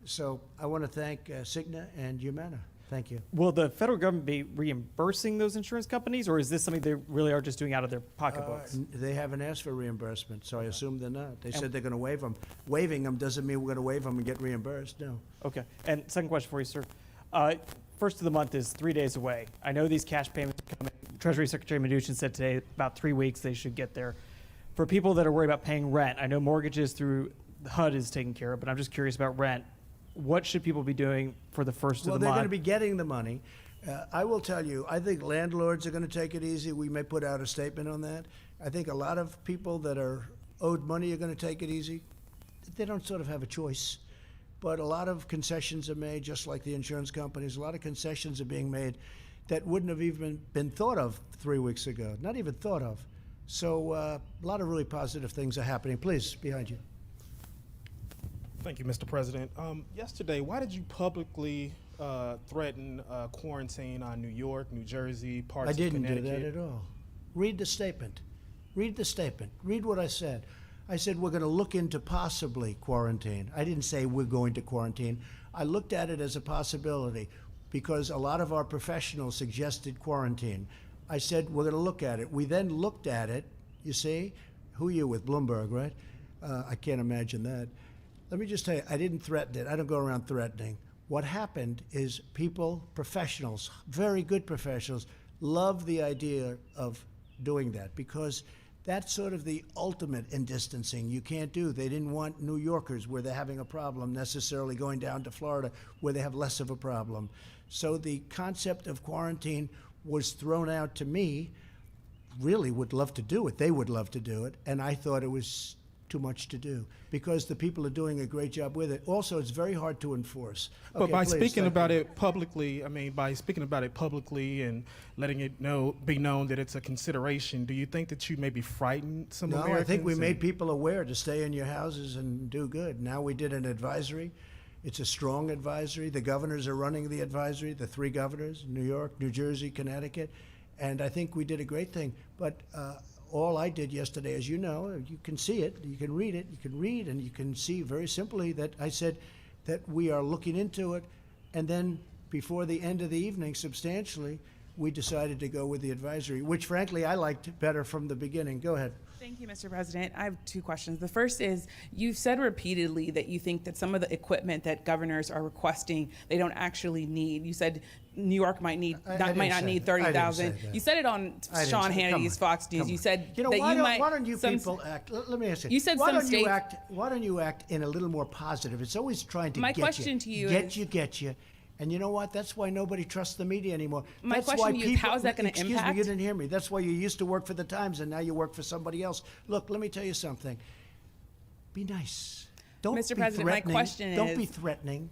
So I want to thank Cigna and Humana. Thank you. Will the federal government be reimbursing those insurance companies, or is this something they really are just doing out of their pocketbooks? They haven't asked for reimbursement, so I assume they're not. They said they're going to waive them. Waiving them doesn't mean we're going to waive them and get reimbursed, no. Okay. And second question for you, sir. First of the month is 3 days away. I know these cash payments are coming. Treasury Secretary Mnuchin said today about 3 weeks they should get there. For people that are worried about paying rent, I know mortgages through the HUD is taken care of, but I'm just curious about rent. What should people be doing for the first of the month? Well, they're going to be getting the money. I will tell you, I think landlords are going to take it easy. We may put out a statement on that. I think a lot of people that are owed money are going to take it easy. They don't sort of have a choice. But a lot of concessions are made, just like the insurance companies. A lot of concessions are being made that wouldn't have even been thought of 3 weeks ago, not even thought of. So a lot of really positive things are happening. Please, behind you. Thank you, Mr. President. Yesterday, why did you publicly threaten quarantine on New York, New Jersey, parts of Connecticut? I didn't do that at all. Read the statement. Read the statement. Read what I said. I said we're going to look into possibly quarantine. I didn't say we're going to quarantine. I looked at it as a possibility because a lot of our professionals suggested quarantine. I said we're going to look at it. We then looked at it. You see? Who are you with? Bloomberg, right? I can't imagine that. Let me just tell you, I didn't threaten it. I don't go around threatening. What happened is people, professionals, very good professionals, love the idea of doing that because that's sort of the ultimate in distancing. You can't do. They didn't want New Yorkers where they're having a problem necessarily going down to Florida where they have less of a problem. So the concept of quarantine was thrown out to me really would love to do it. They would love to do it, and I thought it was too much to do because the people are doing a great job with it. Also, it's very hard to enforce. But Okay, by please, speaking thank about you. it publicly, I mean, by speaking about it publicly and letting it be known that it's a consideration, do you think that you maybe frightened some No, Americans? I think we and- made people aware to stay in your houses and do good. Now we did an advisory. It's a strong advisory. The governors are running the advisory, the 3 governors, New York, New Jersey, Connecticut, and I think we did a great thing. But all I did yesterday, as you know, you can see it, you can read it, you can read, and you can see very simply that I said that we are looking into it, and then before the end of the evening, substantially, we decided to go with the advisory, which frankly I liked better from the beginning. Go ahead. Thank you, Mr. President. I have 2 questions. The first is, you've said repeatedly that you think that some of the equipment that governors are requesting, they don't actually need. You said New York might need, I might didn't not say need that. I didn't 30,000. say that. You said it on I didn't Sean say- come Hannity's on, Fox News. come You on. said You know, that why you don't, might. why don't you some- people act? Let me ask you. You said why some don't you states- act? Why don't you act in a little more positive? It's always trying to My get question you, to you get you. And you know what? That's why nobody trusts the media anymore. My That's question why to you is, people, how is that gonna excuse me, impact? you didn't hear me. That's why you used to work for the Times and now you work for somebody else. Look, let me tell you something. Be nice. Don't Mr. be President, my threatening. question Don't is- be threatening.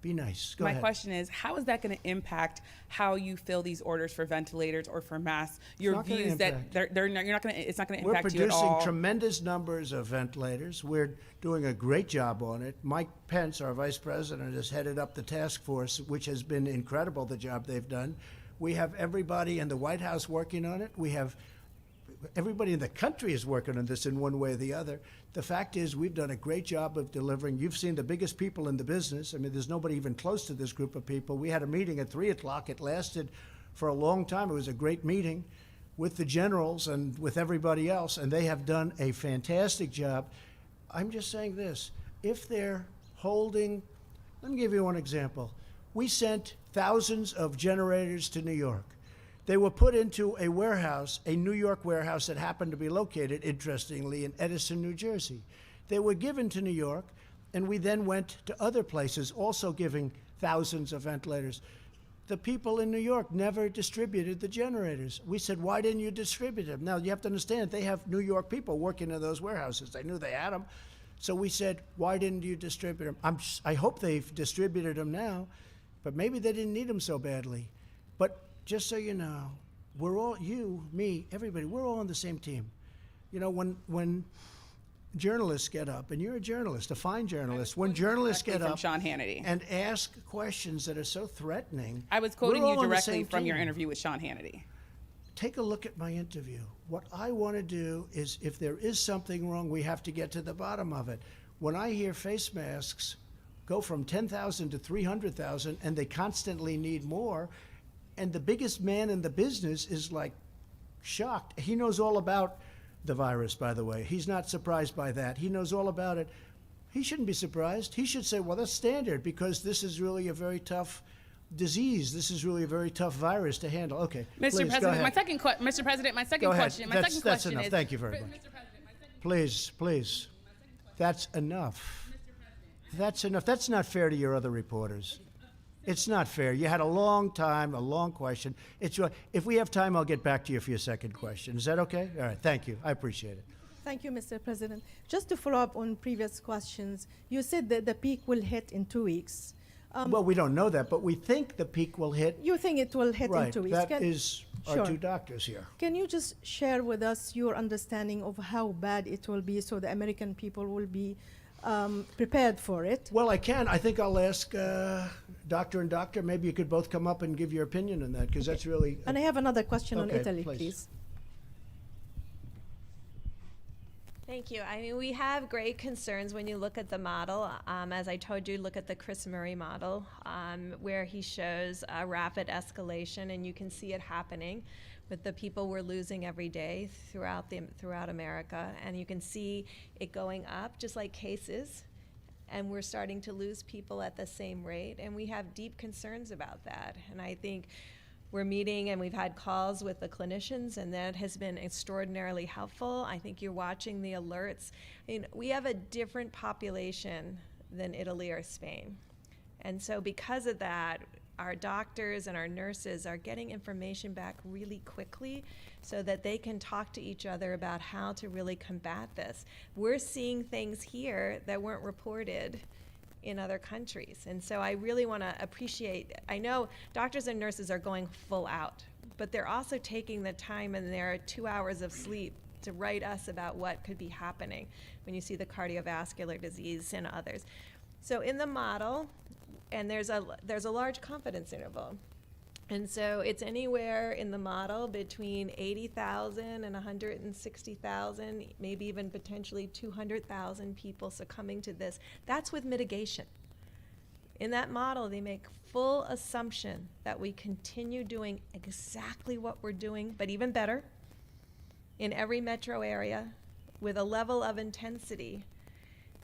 Be nice. Go My ahead. question is, how is that going to impact how you fill these orders for ventilators or for masks? Your not gonna views that impact. they're not, you're not going to, it's not going to We're impact you at producing all. tremendous numbers of ventilators. We're doing a great job on it. Mike Pence, our vice president, has headed up the task force, which has been incredible, the job they've done. We have everybody in the White House working on it. We have everybody in the country is working on this in one way or the other. The fact is, we've done a great job of delivering. You've seen the biggest people in the business. I mean, there's nobody even close to this group of people. We had a meeting at 3 o'clock. It lasted for a long time. It was a great meeting with the generals and with everybody else, and they have done a fantastic job. I'm just saying this. If they're holding, let me give you one example. We sent thousands of generators to New York. They were put into a warehouse, a New York warehouse that happened to be located, interestingly, in Edison, New Jersey. They were given to New York, and we then went to other places, also giving thousands of ventilators. The people in New York never distributed the generators. We said, why didn't you distribute them? Now, you have to understand, they have New York people working in those warehouses. They knew they had them. So we said, why didn't you distribute them? I hope they've distributed them now, but maybe they didn't need them so badly. But just so you know, we're all, you, me, everybody, we're all on the same team. You know, when journalists get up, and you're a journalist, a fine journalist, when journalists get from up Sean Hannity. and ask questions that are so threatening. I was we're quoting all you on the directly same from your team. interview with Sean Hannity. Take a look at my interview. What I want to do is, if there is something wrong, we have to get to the bottom of it. When I hear face masks go from 10,000 to 300,000, and they constantly need more, and the biggest man in the business is like shocked. He knows all about the virus, by the way. He's not surprised by that. He knows all about it. He shouldn't be surprised. He should say, well, that's standard, because this is really a very tough disease. This is really a very tough virus to handle. Okay, Mr. please, go President, ahead. Mr. President, my second Go ahead. question, That's enough. is, Thank you very much. Mr. President, my second Please. That's enough. That's enough. That's not fair to your other reporters. It's not fair. You had a long time, a long question. If we have time, I'll get back to you for your second question. Is that okay? All right. Thank you. I appreciate it. Thank you, Mr. President. Just to follow up on previous questions, you said that the peak will hit in 2 weeks. Well, we don't know that, but we think the peak will hit. You think it will hit Right. in 2 weeks? That is our Sure. two doctors here. Can you just share with us your understanding of how bad it will be, so the American people will be prepared for it? Well, I can. I think I'll ask doctor and doctor. Maybe you could both come up and give your opinion on that, because that's really. And I have another question on Okay, Italy, please. please. Thank you. I mean, we have great concerns when you look at the model. As I told you, look at the Chris Murray model, where he shows a rapid escalation, and you can see it happening with the people we're losing every day throughout America. And you can see it going up, just like cases, and we're starting to lose people at the same rate. And we have deep concerns about that. And I think we're meeting, and we've had calls with the clinicians, and that has been extraordinarily helpful. I think you're watching the alerts. I mean, we have a different population than Italy or Spain. And so because of that, our doctors and our nurses are getting information back really quickly so that they can talk to each other about how to really combat this. We're seeing things here that weren't reported in other countries. And so I really want to appreciate, I know doctors and nurses are going full out, but they're also taking the time and their 2 hours of sleep to write us about what could be happening when you see the cardiovascular disease and others. So in the model, and there's a large confidence interval. And so it's anywhere in the model between 80,000 and 160,000, maybe even potentially 200,000 people succumbing to this. That's with mitigation. In that model, they make full assumption that we continue doing exactly what we're doing, but even better, in every metro area with a level of intensity,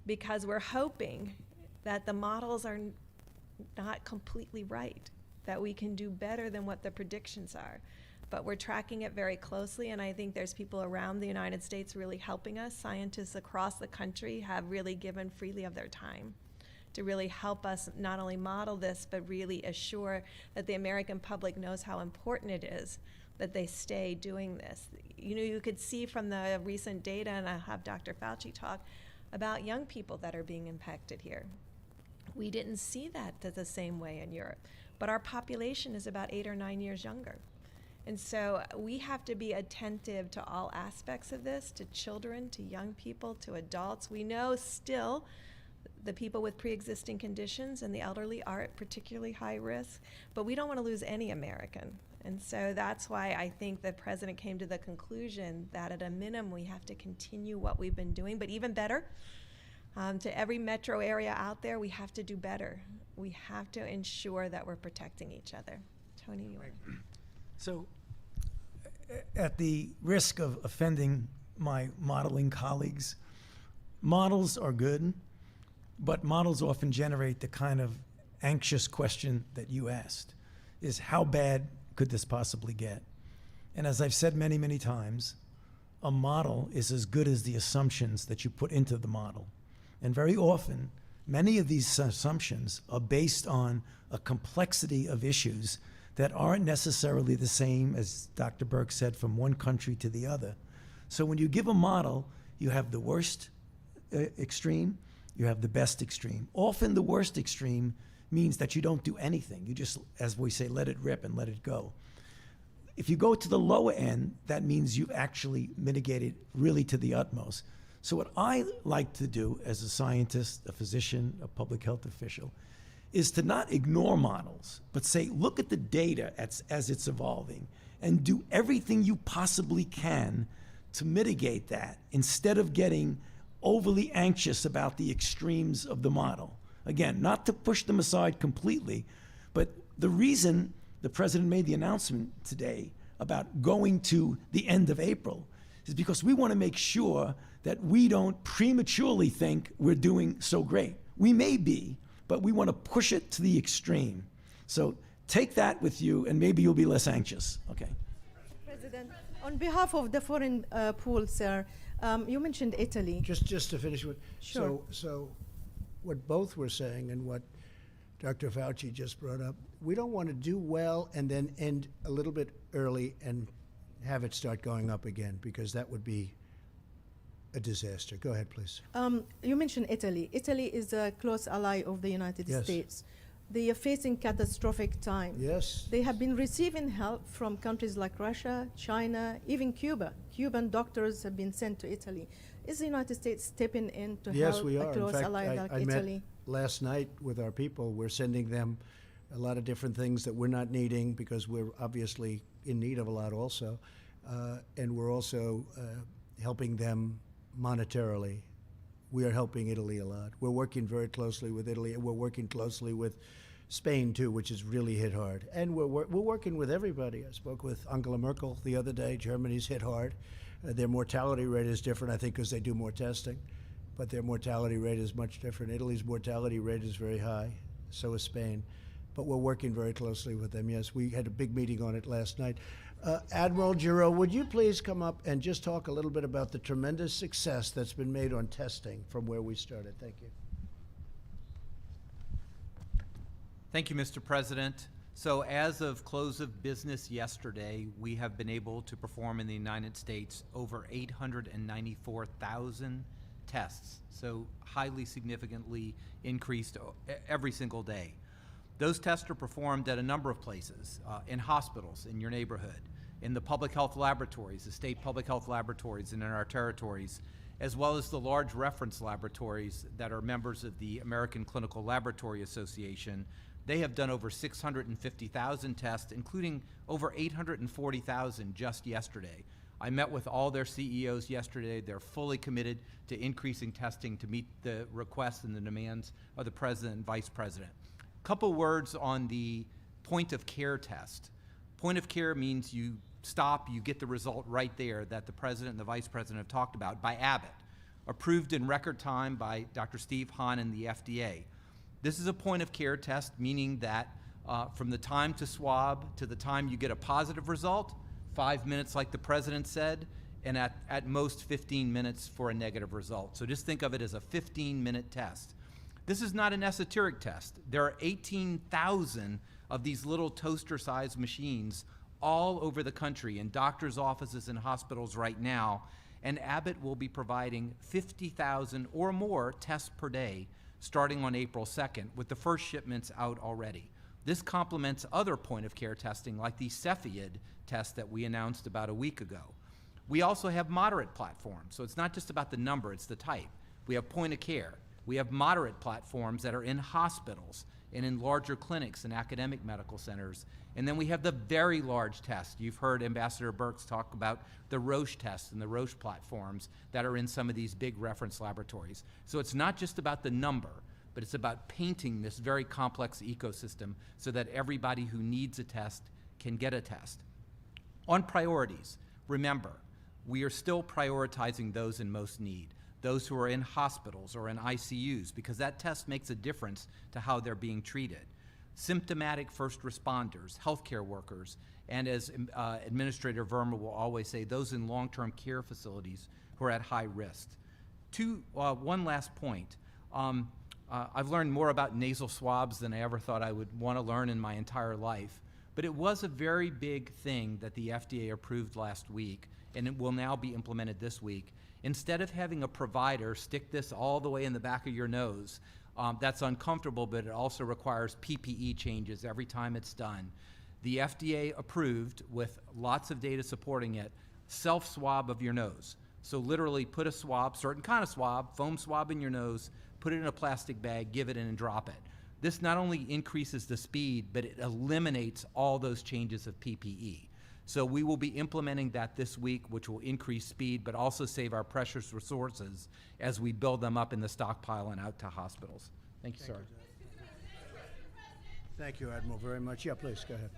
because we're hoping that the models are not completely right, that we can do better than what the predictions are. But we're tracking it very closely, and I think there's people around the United States really helping us. Scientists across the country have really given freely of their time to really help us not only model this, but really assure that the American public knows how important it is that they stay doing this. You know, you could see from the recent data, and I'll have Dr. Fauci talk about young people that are being impacted here. We didn't see that the same way in Europe, but our population is about 8 or 9 years younger. And so we have to be attentive to all aspects of this, to children, to young people, to adults. We know still the people with pre-existing conditions and the elderly are at particularly high risk, but we don't want to lose any American. And so that's why I think the president came to the conclusion that at a minimum we have to continue what we've been doing, but even better, to every metro area out there, we have to do better. We have to ensure that we're protecting each other. Tony, you want to? So, at the risk of offending my modeling colleagues, models are good, but models often generate the kind of anxious question that you asked, is how bad could this possibly get? And as I've said many, many times, a model is as good as the assumptions that you put into the model. And very often, many of these assumptions are based on a complexity of issues that aren't necessarily the same, as Dr. Burke said, from one country to the other. So when you give a model, you have the worst extreme, you have the best extreme. Often the worst extreme means that you don't do anything. You just, as we say, let it rip and let it go. If you go to the lower end, that means you've actually mitigated really to the utmost. So what I like to do as a scientist, a physician, a public health official, is to not ignore models, but say, look at the data as it's evolving and do everything you possibly can to mitigate that instead of getting overly anxious about the extremes of the model. Again, not to push them aside completely, but the reason the president made the announcement today about going to the end of April is because we want to make sure that we don't prematurely think we're doing so great. We may be, but we want to push it to the extreme. So take that with you, and maybe you'll be less anxious. Okay. President, on behalf of the foreign pool, sir, you mentioned Italy. Just to finish with, Sure. So what both were saying and what Dr. Fauci just brought up, we don't want to do well and then end a little bit early and have it start going up again, because that would be a disaster. Go ahead, please. You mentioned Italy. Italy is a close ally of the United Yes. States. They are facing catastrophic time. Yes. They have been receiving help from countries like Russia, China, even Cuba. Cuban doctors have been sent to Italy. Is the United States stepping in to Yes, help we a are. close In fact, ally like I Italy? met last night with our people. We're sending them a lot of different things that we're not needing because we're obviously in need of a lot also. And we're also helping them monetarily. We are helping Italy a lot. We're working very closely with Italy, and we're working closely with Spain too, which is really hit hard. And we're working with everybody. I spoke with Angela Merkel the other day. Germany's hit hard. Their mortality rate is different, I think, because they do more testing, but their mortality rate is much different. Italy's mortality rate is very high, so is Spain. But we're working very closely with them. Yes, we had a big meeting on it last night. Admiral Giroux, would you please come up and just talk a little bit about the tremendous success that's been made on testing from where we started? Thank you. Thank you, Mr. President. So as of close of business yesterday, we have been able to perform in the United States over 894,000 tests. So highly significantly increased every single day. Those tests are performed at a number of places, in hospitals, in your neighborhood, in the public health laboratories, the state public health laboratories and in our territories, as well as the large reference laboratories that are members of the American Clinical Laboratory Association. They have done over 650,000 tests, including over 840,000 just yesterday. I met with all their CEOs yesterday. They're fully committed to increasing testing to meet the requests and the demands of the President and Vice President. Couple words on the point of care test. Point of care means you stop, you get the result right there that the President and the Vice President have talked about by Abbott, approved in record time by Dr. Steve Hahn and the FDA. This is a point of care test, meaning that from the time to swab to the time you get a positive result, 5 minutes like the President said, and at most 15 minutes for a negative result. So just think of it as a 15-minute test. This is not an esoteric test. There are 18,000 of these little toaster-sized machines all over the country in doctors' offices and hospitals right now, and Abbott will be providing 50,000 or more tests per day starting on April 2nd, with the first shipments out already. This complements other point-of-care testing like the Cepheid test that we announced about a week ago. We also have moderate platforms, so it's not just about the number, it's the type. We have point-of-care. We have moderate platforms that are in hospitals and in larger clinics and academic medical centers. And then we have the very large test. You've heard Ambassador Birx talk about the Roche tests and the Roche platforms that are in some of these big reference laboratories. So it's not just about the number, but it's about painting this very complex ecosystem so that everybody who needs a test can get a test. On priorities, remember, we are still prioritizing those in most need, those who are in hospitals or in ICUs, because that test makes a difference to how they're being treated. Symptomatic first responders, healthcare workers, and as Administrator Verma will always say, those in long-term care facilities who are at high risk. One last point. I've learned more about nasal swabs than I ever thought I would want to learn in my entire life, but it was a very big thing that the FDA approved last week, and it will now be implemented this week. Instead of having a provider stick this all the way in the back of your nose, that's uncomfortable, but it also requires PPE changes every time it's done. The FDA approved, with lots of data supporting it, self-swab of your nose. So literally put a swab, certain kind of swab, foam swab in your nose, put it in a plastic bag, give it in and drop it. This not only increases the speed, but it eliminates all those changes of PPE. So we will be implementing that this week, which will increase speed, but also save our precious resources as we build them up in the stockpile and out to hospitals. Thank you, sir. Thank you, Admiral, very much. Yeah, please, go ahead.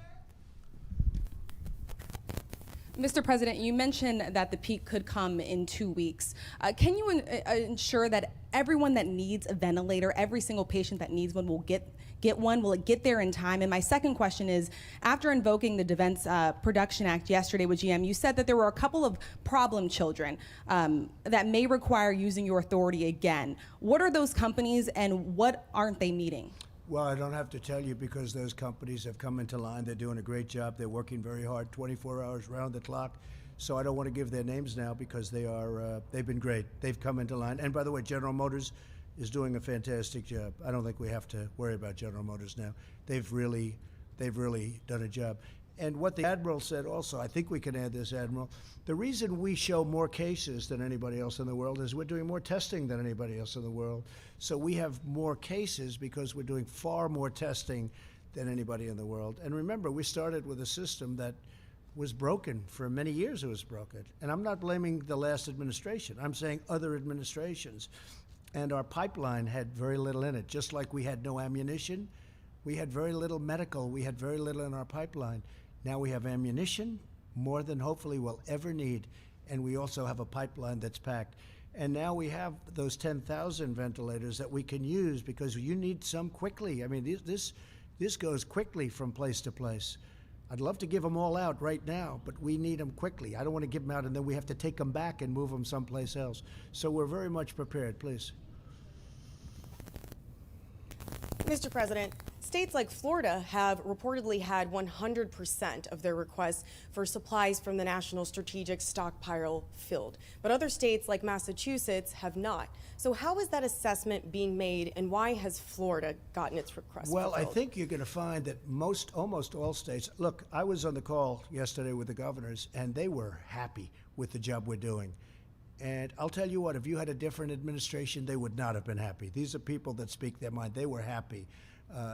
Mr. President, you mentioned that the peak could come in 2 weeks. Can you ensure that everyone that needs a ventilator, every single patient that needs one will get one? Will it get there in time? And my second question is, after invoking the Defense Production Act yesterday with GM, you said that there were a couple of problem children that may require using your authority again. What are those companies and what aren't they meeting? Well, I don't have to tell you because those companies have come into line. They're doing a great job. They're working very hard, 24 hours round the clock. So I don't want to give their names now because they've been great. They've come into line. And by the way, General Motors is doing a fantastic job. I don't think we have to worry about General Motors now. They've really done a job. And what the Admiral said also, I think we can add this, Admiral, the reason we show more cases than anybody else in the world is we're doing more testing than anybody else in the world. So we have more cases because we're doing far more testing than anybody in the world. And remember, we started with a system that was broken. For many years it was broken. And I'm not blaming the last administration. I'm saying other administrations. And our pipeline had very little in it. Just like we had no ammunition, we had very little medical, we had very little in our pipeline. Now we have ammunition, more than hopefully we'll ever need, and we also have a pipeline that's packed. And now we have those 10,000 ventilators that we can use because you need some quickly. I mean, this goes quickly from place to place. I'd love to give them all out right now, but we need them quickly. I don't want to give them out and then we have to take them back and move them someplace else. So we're very much prepared, please. Mr. President, States like Florida have reportedly had 100% of their requests for supplies from the National Strategic Stockpile filled, but other states like Massachusetts have not. So how is that assessment being made, and why has Florida gotten its request Well, fulfilled? I think you're going to find that almost all states, look, I was on the call yesterday with the governors, and they were happy with the job we're doing. And I'll tell you what, if you had a different administration, they would not have been happy. These are people that speak their mind. They were happy.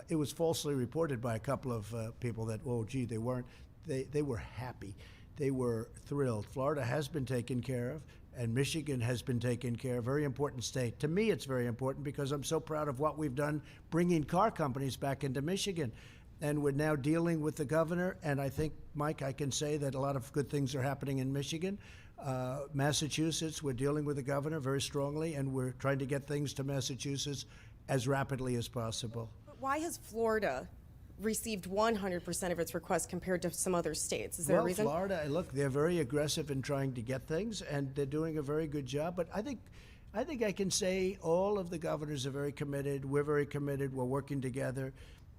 It was falsely reported by a couple of people that, oh, gee, they weren't. They were happy. They were thrilled. Florida has been taken care of, and Michigan has been taken care of. Very important state. To me, it's very important because I'm so proud of what we've done bringing car companies back into Michigan. And we're now dealing with the governor, and I think, Mike, I can say that a lot of good things are happening in Michigan. Massachusetts, we're dealing with the governor very strongly, and we're trying to get things to Massachusetts as rapidly as possible. Why has Florida received 100% of its requests compared to some other states? Is there a reason? Well, Florida, look, they're very aggressive in trying to get things, and they're doing a very good job. But I think I can say all of the governors are very committed. We're very committed. We're working together,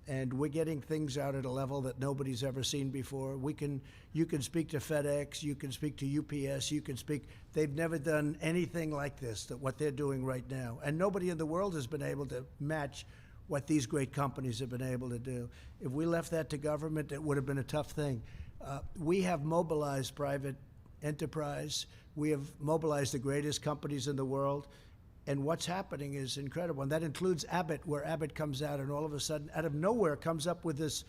and we're getting things out at a level that nobody's ever seen before. You can speak to FedEx, you can speak to UPS, they've never done anything like this, that what they're doing right now. And nobody in the world has been able to match what these great companies have been able to do. If we left that to government, it would have been a tough thing. We have mobilized private enterprise. We have mobilized the greatest companies in the world. And what's happening is incredible. And that includes Abbott, where Abbott comes out and all of a sudden, out of nowhere, comes up with this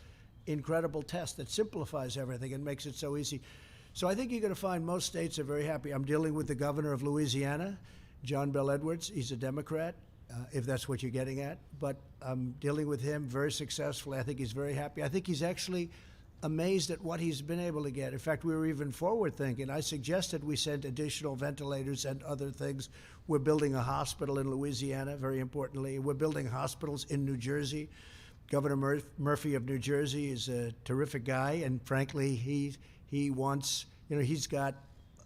incredible test that simplifies everything and makes it so easy. So I think you're going to find most states are very happy. I'm dealing with the governor of Louisiana, John Bel Edwards. He's a Democrat, if that's what you're getting at. But I'm dealing with him very successfully. I think he's very happy. I think he's actually amazed at what he's been able to get. In fact, we were even forward thinking. I suggested we send additional ventilators and other things. We're building a hospital in Louisiana, very importantly. We're building hospitals in New Jersey. Governor Murphy of New Jersey is a terrific guy, and frankly, he wants, he's got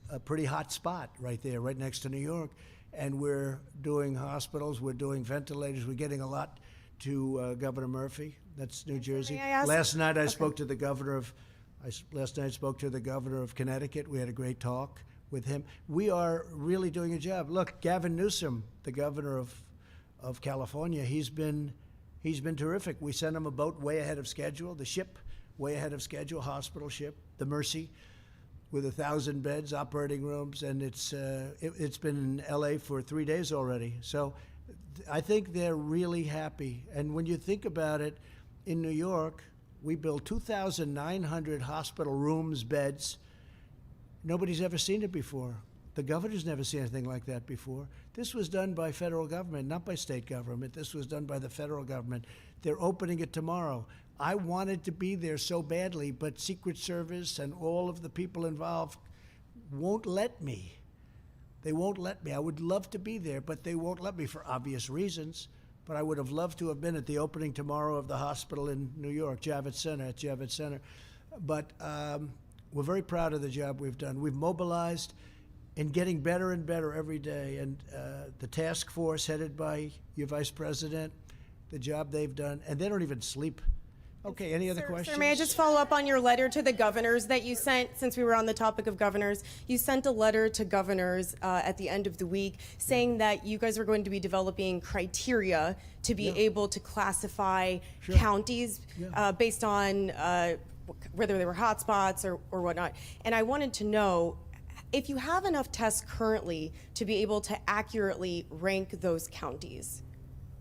a pretty hot spot right there, right next to New York. And we're doing hospitals, we're doing ventilators, we're getting a lot to Governor Murphy. That's New Jersey. Last night I spoke to the governor of Connecticut. We had a great talk with him. We are really doing a job. Look, Gavin Newsom, the governor of California, he's been terrific. We sent him a boat way ahead of schedule, the ship way ahead of schedule, hospital ship, the Mercy, with 1,000 beds, operating rooms, and it's been in LA for 3 days already. So I think they're really happy. And when you think about it, in New York, we built 2,900 hospital rooms, beds. Nobody's ever seen it before. The governor's never seen anything like that before. This was done by federal government, not by state government. This was done by the federal government. They're opening it tomorrow. I wanted to be there so badly, but Secret Service and all of the people involved won't let me. They won't let me. I would love to be there, but they won't let me for obvious reasons. But I would have loved to have been at the opening tomorrow of the hospital in New York, Javits Center. But we're very proud of the job we've done. We've mobilized and getting better and better every day. And the task force headed by your vice president, the job they've done, and they don't even sleep. Okay, any other questions? Sir, may I just follow up on your letter to the governors that you sent, since we were on the topic of governors? You sent a letter to governors at the end of the week saying that you guys are going to be developing criteria to be able to classify counties based on whether they were hotspots or whatnot. And I wanted to know if you have enough tests currently to be able to accurately rank those counties.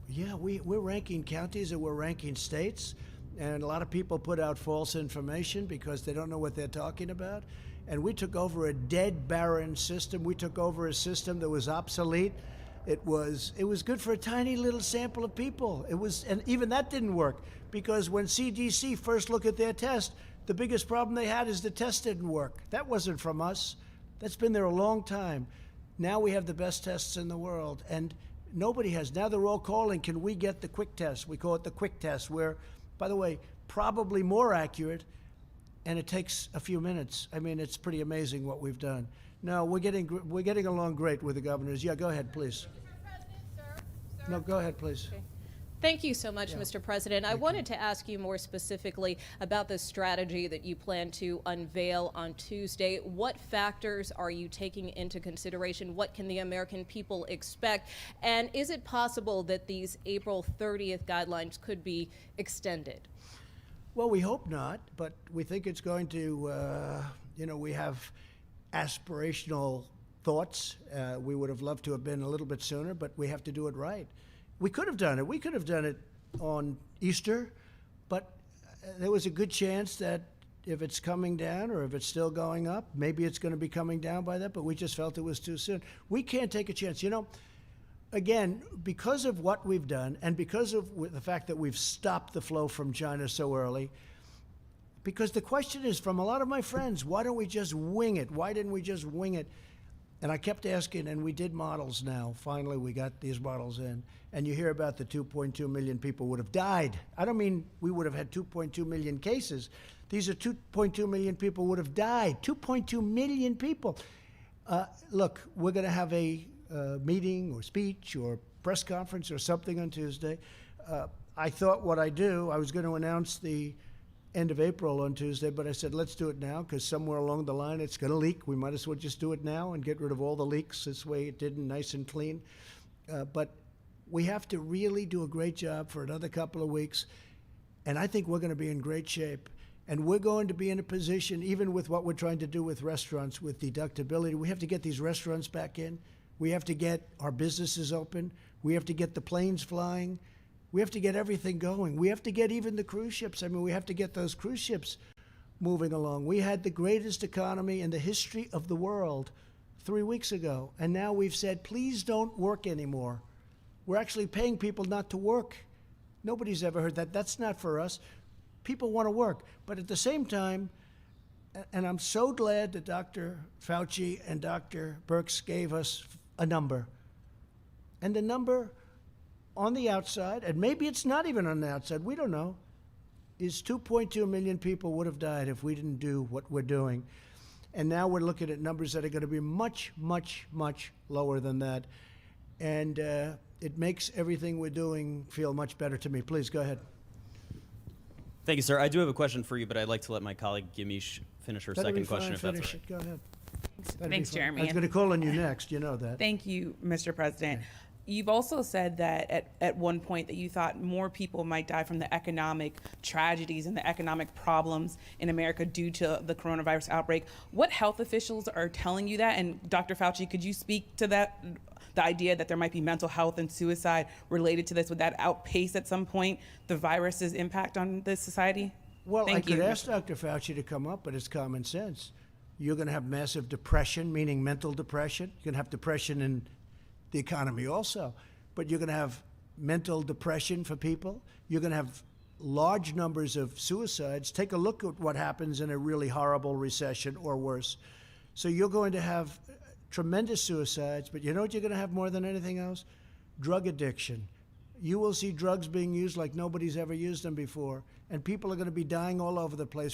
Yeah, we're ranking counties and we're ranking states. And a lot of people put out false information because they don't know what they're talking about. And we took over a dead, barren system. We took over a system that was obsolete. It was good for a tiny little sample of people. And even that didn't work because when CDC first looked at their test, the biggest problem they had is the test didn't work. That wasn't from us. That's been there a long time. Now we have the best tests in the world, and nobody has. Now they're all calling, can we get the quick test? We call it the quick test, where, by the way, probably more accurate, and it takes a few minutes. I mean, it's pretty amazing what we've done. No, we're getting along great with the governors. Yeah, go ahead, please. Mr. President, sir. No, go ahead, please. Okay. Thank you so much, Mr. President. I wanted to ask you more specifically about the strategy that you plan to unveil on Tuesday. What factors are you taking into consideration? What can the American people expect? And is it possible that these April 30th guidelines could be extended? Well, we hope not, but we think it's going to, we have aspirational thoughts. We would have loved to have been a little bit sooner, but we have to do it right. We could have done it. We could have done it on Easter, but there was a good chance that if it's coming down or if it's still going up, maybe it's going to be coming down by that, but we just felt it was too soon. We can't take a chance. Again, because of what we've done and because of the fact that we've stopped the flow from China so early, because the question is from a lot of my friends, why don't we just wing it? Why didn't we just wing it? And I kept asking, and we did models now. Finally, we got these models in. And you hear about the 2.2 million people would have died. I don't mean we would have had 2.2 million cases. These are 2.2 million people would have died. 2.2 million people. Look, we're going to have a meeting or speech or press conference or something on Tuesday. I thought what I was going to announce the end of April on Tuesday, but I said, let's do it now, because somewhere along the line it's going to leak. We might as well just do it now and get rid of all the leaks. This way it didn't, nice and clean. But we have to really do a great job for another couple of weeks, and I think we're going to be in great shape. And we're going to be in a position, even with what we're trying to do with restaurants, with deductibility, we have to get these restaurants back in. We have to get our businesses open. We have to get the planes flying. We have to get everything going. We have to get even the cruise ships. I mean, we have to get those cruise ships moving along. We had the greatest economy in the history of the world 3 weeks ago, and now we've said, please don't work anymore. We're actually paying people not to work. Nobody's ever heard that. That's not for us. People want to work. But at the same time, and I'm so glad that Dr. Fauci and Dr. Birx gave us a number. And the number on the outside, and maybe it's not even on the outside, we don't know, is 2.2 million people would have died if we didn't do what we're doing. And now we're looking at numbers that are going to be much, much, much lower than that. And it makes everything we're doing feel much better to me. Please, go ahead. Thank you, sir. I do have a question for you, but I'd like to let my colleague Gimish finish her second question, if that's all right. Go ahead. Thanks, Jeremy. I was going to call on you next. You know that. Thank you, Mr. President. You've also said that at one point that you thought more people might die from the economic tragedies and the economic problems in America due to the coronavirus outbreak. What health officials are telling you that? And Dr. Fauci, could you speak to that, the idea that there might be mental health and suicide related to this? Would that outpace at some point the virus's impact on the society? Well, Thank I could you. ask Dr. Fauci to come up, but it's common sense. You're going to have massive depression, meaning mental depression. You're going to have depression in the economy also, but you're going to have mental depression for people. You're going to have large numbers of suicides. Take a look at what happens in a really horrible recession or worse. So you're going to have tremendous suicides, but you know what you're going to have more than anything else? Drug addiction. You will see drugs being used like nobody's ever used them before, and people are going to be dying all over the place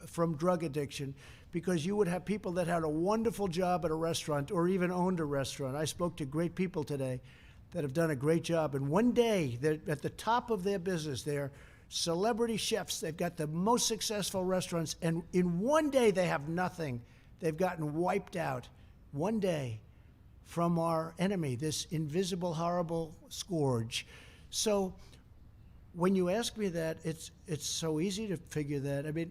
from drug addiction, because you would have people that had a wonderful job at a restaurant or even owned a restaurant. I spoke to great people today that have done a great job, and one day they're at the top of their business. They're celebrity chefs. They've got the most successful restaurants, and in one day they have nothing. They've gotten wiped out one day from our enemy, this invisible, horrible scourge. So when you ask me that, it's so easy to figure that. I mean,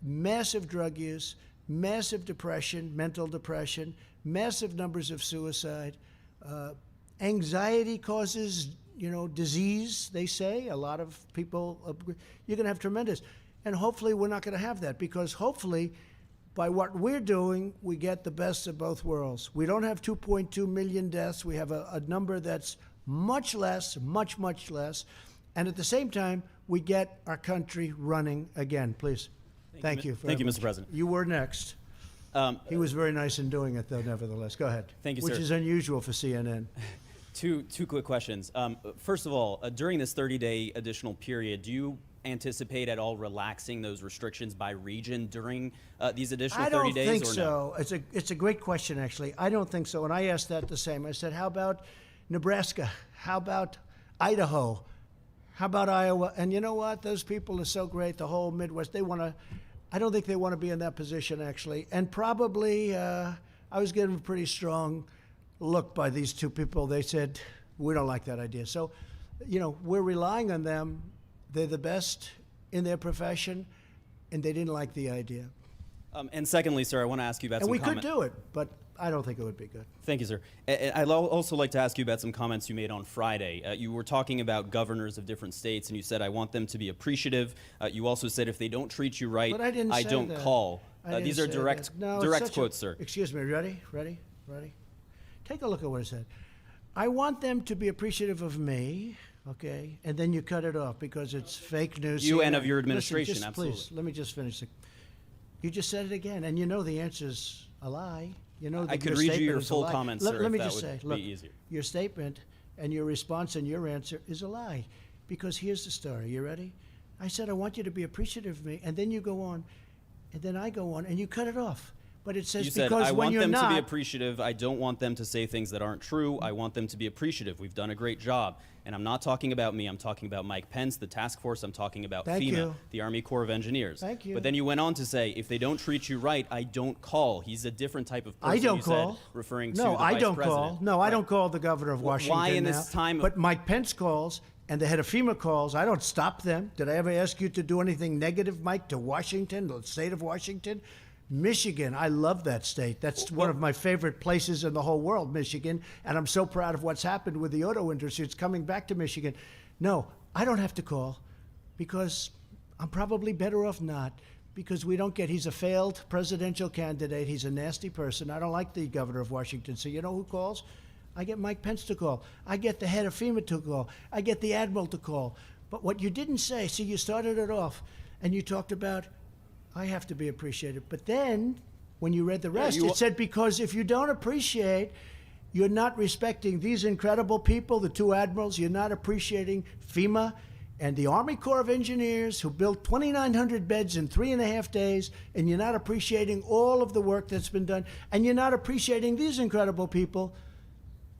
massive drug use, massive depression, mental depression, massive numbers of suicide. Anxiety causes, disease, they say. A lot of people, you're going to have tremendous. And hopefully we're not going to have that, because hopefully by what we're doing, we get the best of both worlds. We don't have 2.2 million deaths. We have a number that's much less, much, much less. And at the same time, we get our country running again. Please. Thank you. Thank you, Mr. President. You were next. He was very nice in doing it, though, nevertheless. Go ahead. Thank you, Which sir. is unusual for CNN. Two quick questions. First of all, during this 30-day additional period, do you anticipate at all relaxing those restrictions by region during these additional 30 days? I don't think or so. No? It's a great question, actually. I don't think so. And I asked that the same. I said, how about Nebraska? How about Idaho? How about Iowa? And you know what? Those people are so great, the whole Midwest. They want to, I don't think they want to be in that position, actually. And probably, I was given a pretty strong look by these two people. They said, we don't like that idea. So, you know, we're relying on them. They're the best in their profession, and they didn't like the idea. And secondly, sir, I want to ask you about And some we could do it, but I don't think it would be good. Thank you, sir. I'd also like to ask you about some comments you made on Friday. You were talking about governors of different states, and you said, I want them to be appreciative. You also said, if they don't treat you right, But I didn't say don't that. call. I didn't These are say direct, that. No, it's direct such quotes, sir. Excuse me, ready? Take a look at what I said. I want them to be appreciative of me, okay? And then you cut it off because it's fake news. You and CNN. of your Listen, administration, just absolutely. Please, let me just finish it. You just said it again, and you know the answer's a lie. You know I that could your read you statement your is a full lie. comments, Let sir, me if just that say, would look, be easier. your statement and your response and your answer is a lie. Because here's the story. You ready? I said, I want you to be appreciative of me, and then you go on, and then I go on, and you cut it off. But it says You said, because I when want you're them not, to be appreciative. I don't want them to say things that aren't true. I want them to be appreciative. We've done a great job. And I'm not talking about me. I'm talking about Mike Pence, the task force. I'm talking about Thank FEMA, you. the Army Corps of Engineers. Thank you. But then you went on to say, if they don't treat you right, I don't call. He's a different type of person, I don't you call. said, referring to No, the I vice don't president. call. No, I don't call the governor of Washington Why in now. this time of- But Mike Pence calls, and the head of FEMA calls. I don't stop them. Did I ever ask you to do anything negative, Mike, to Washington, the state of Washington? Michigan, I love that state. That's one of my favorite places in the whole world, Michigan. And I'm so proud of what's happened with the auto industry. It's coming back to Michigan. No, I don't have to call because I'm probably better off not, because we don't get, he's a failed presidential candidate. He's a nasty person. I don't like the governor of Washington. So you know who calls? I get Mike Pence to call. I get the head of FEMA to call. I get the admiral to call. But what you didn't say, see, you started it off and you talked about, I have to be appreciated. But then, when you read the rest, it said, because if you don't appreciate, you're not respecting these incredible people, the two admirals, you're not appreciating FEMA and the Army Corps of Engineers who built 2,900 beds in 3.5 days, and you're not appreciating all of the work that's been done, and you're not appreciating these incredible people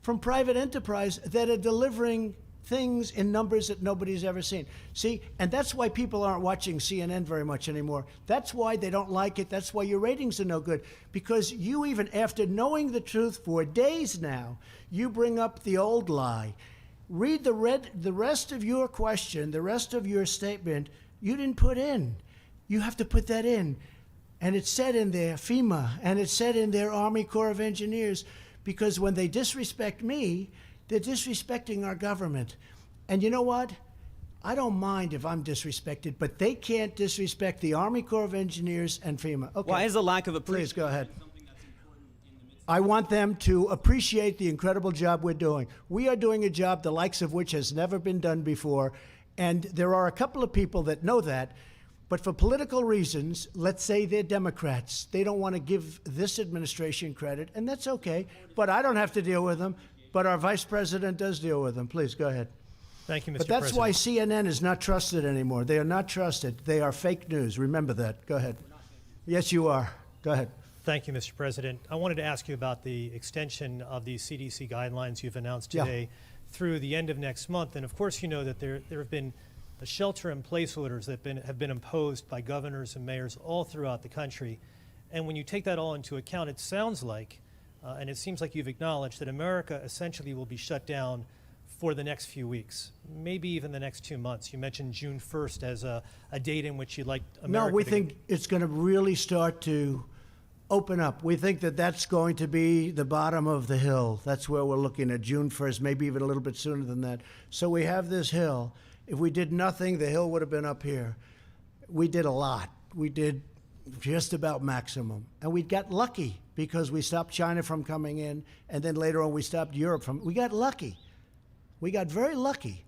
from private enterprise that are delivering things in numbers that nobody's ever seen. See, and that's why people aren't watching CNN very much anymore. That's why they don't like it. That's why your ratings are no good. Because you, even after knowing the truth for days now, you bring up the old lie. Read the rest of your question, the rest of your statement, you didn't put in. You have to put that in. And it said in there, FEMA, and it said in there, Army Corps of Engineers, because when they disrespect me, they're disrespecting our government. And you know what? I don't mind if I'm disrespected, but they can't disrespect the Army Corps of Engineers and FEMA. Okay. Why is the lack of Please appreciation? go ahead. I want them to appreciate the incredible job we're doing. We are doing a job the likes of which has never been done before. And there are a couple of people that know that. But for political reasons, let's say they're Democrats. They don't want to give this administration credit, and that's okay. But I don't have to deal with them. But our vice president does deal with them. Please go ahead. Thank you, Mr. But that's President. why CNN is not trusted anymore. They are not trusted. They are fake news. Remember that. Go ahead. Yes, you are. Go ahead. Thank you, Mr. President. I wanted to ask you about the extension of the CDC guidelines you've announced today through the end of next month. And of course, you know that there have been shelter-in-place orders that have been imposed by governors and mayors all throughout the country. And when you take that all into account, it sounds like, and it seems like you've acknowledged, that America essentially will be shut down for the next few weeks, maybe even the next 2 months. You mentioned June 1st as a date in which you'd like America No, we to think it's going to really start to open up. We think that that's going to be the bottom of the hill. That's where we're looking at, June 1st, maybe even a little bit sooner than that. So we have this hill. If we did nothing, the hill would have been up here. We did a lot. We did just about maximum. And we got lucky because we stopped China from coming in, and then later on we stopped Europe from, we got lucky. We got very lucky.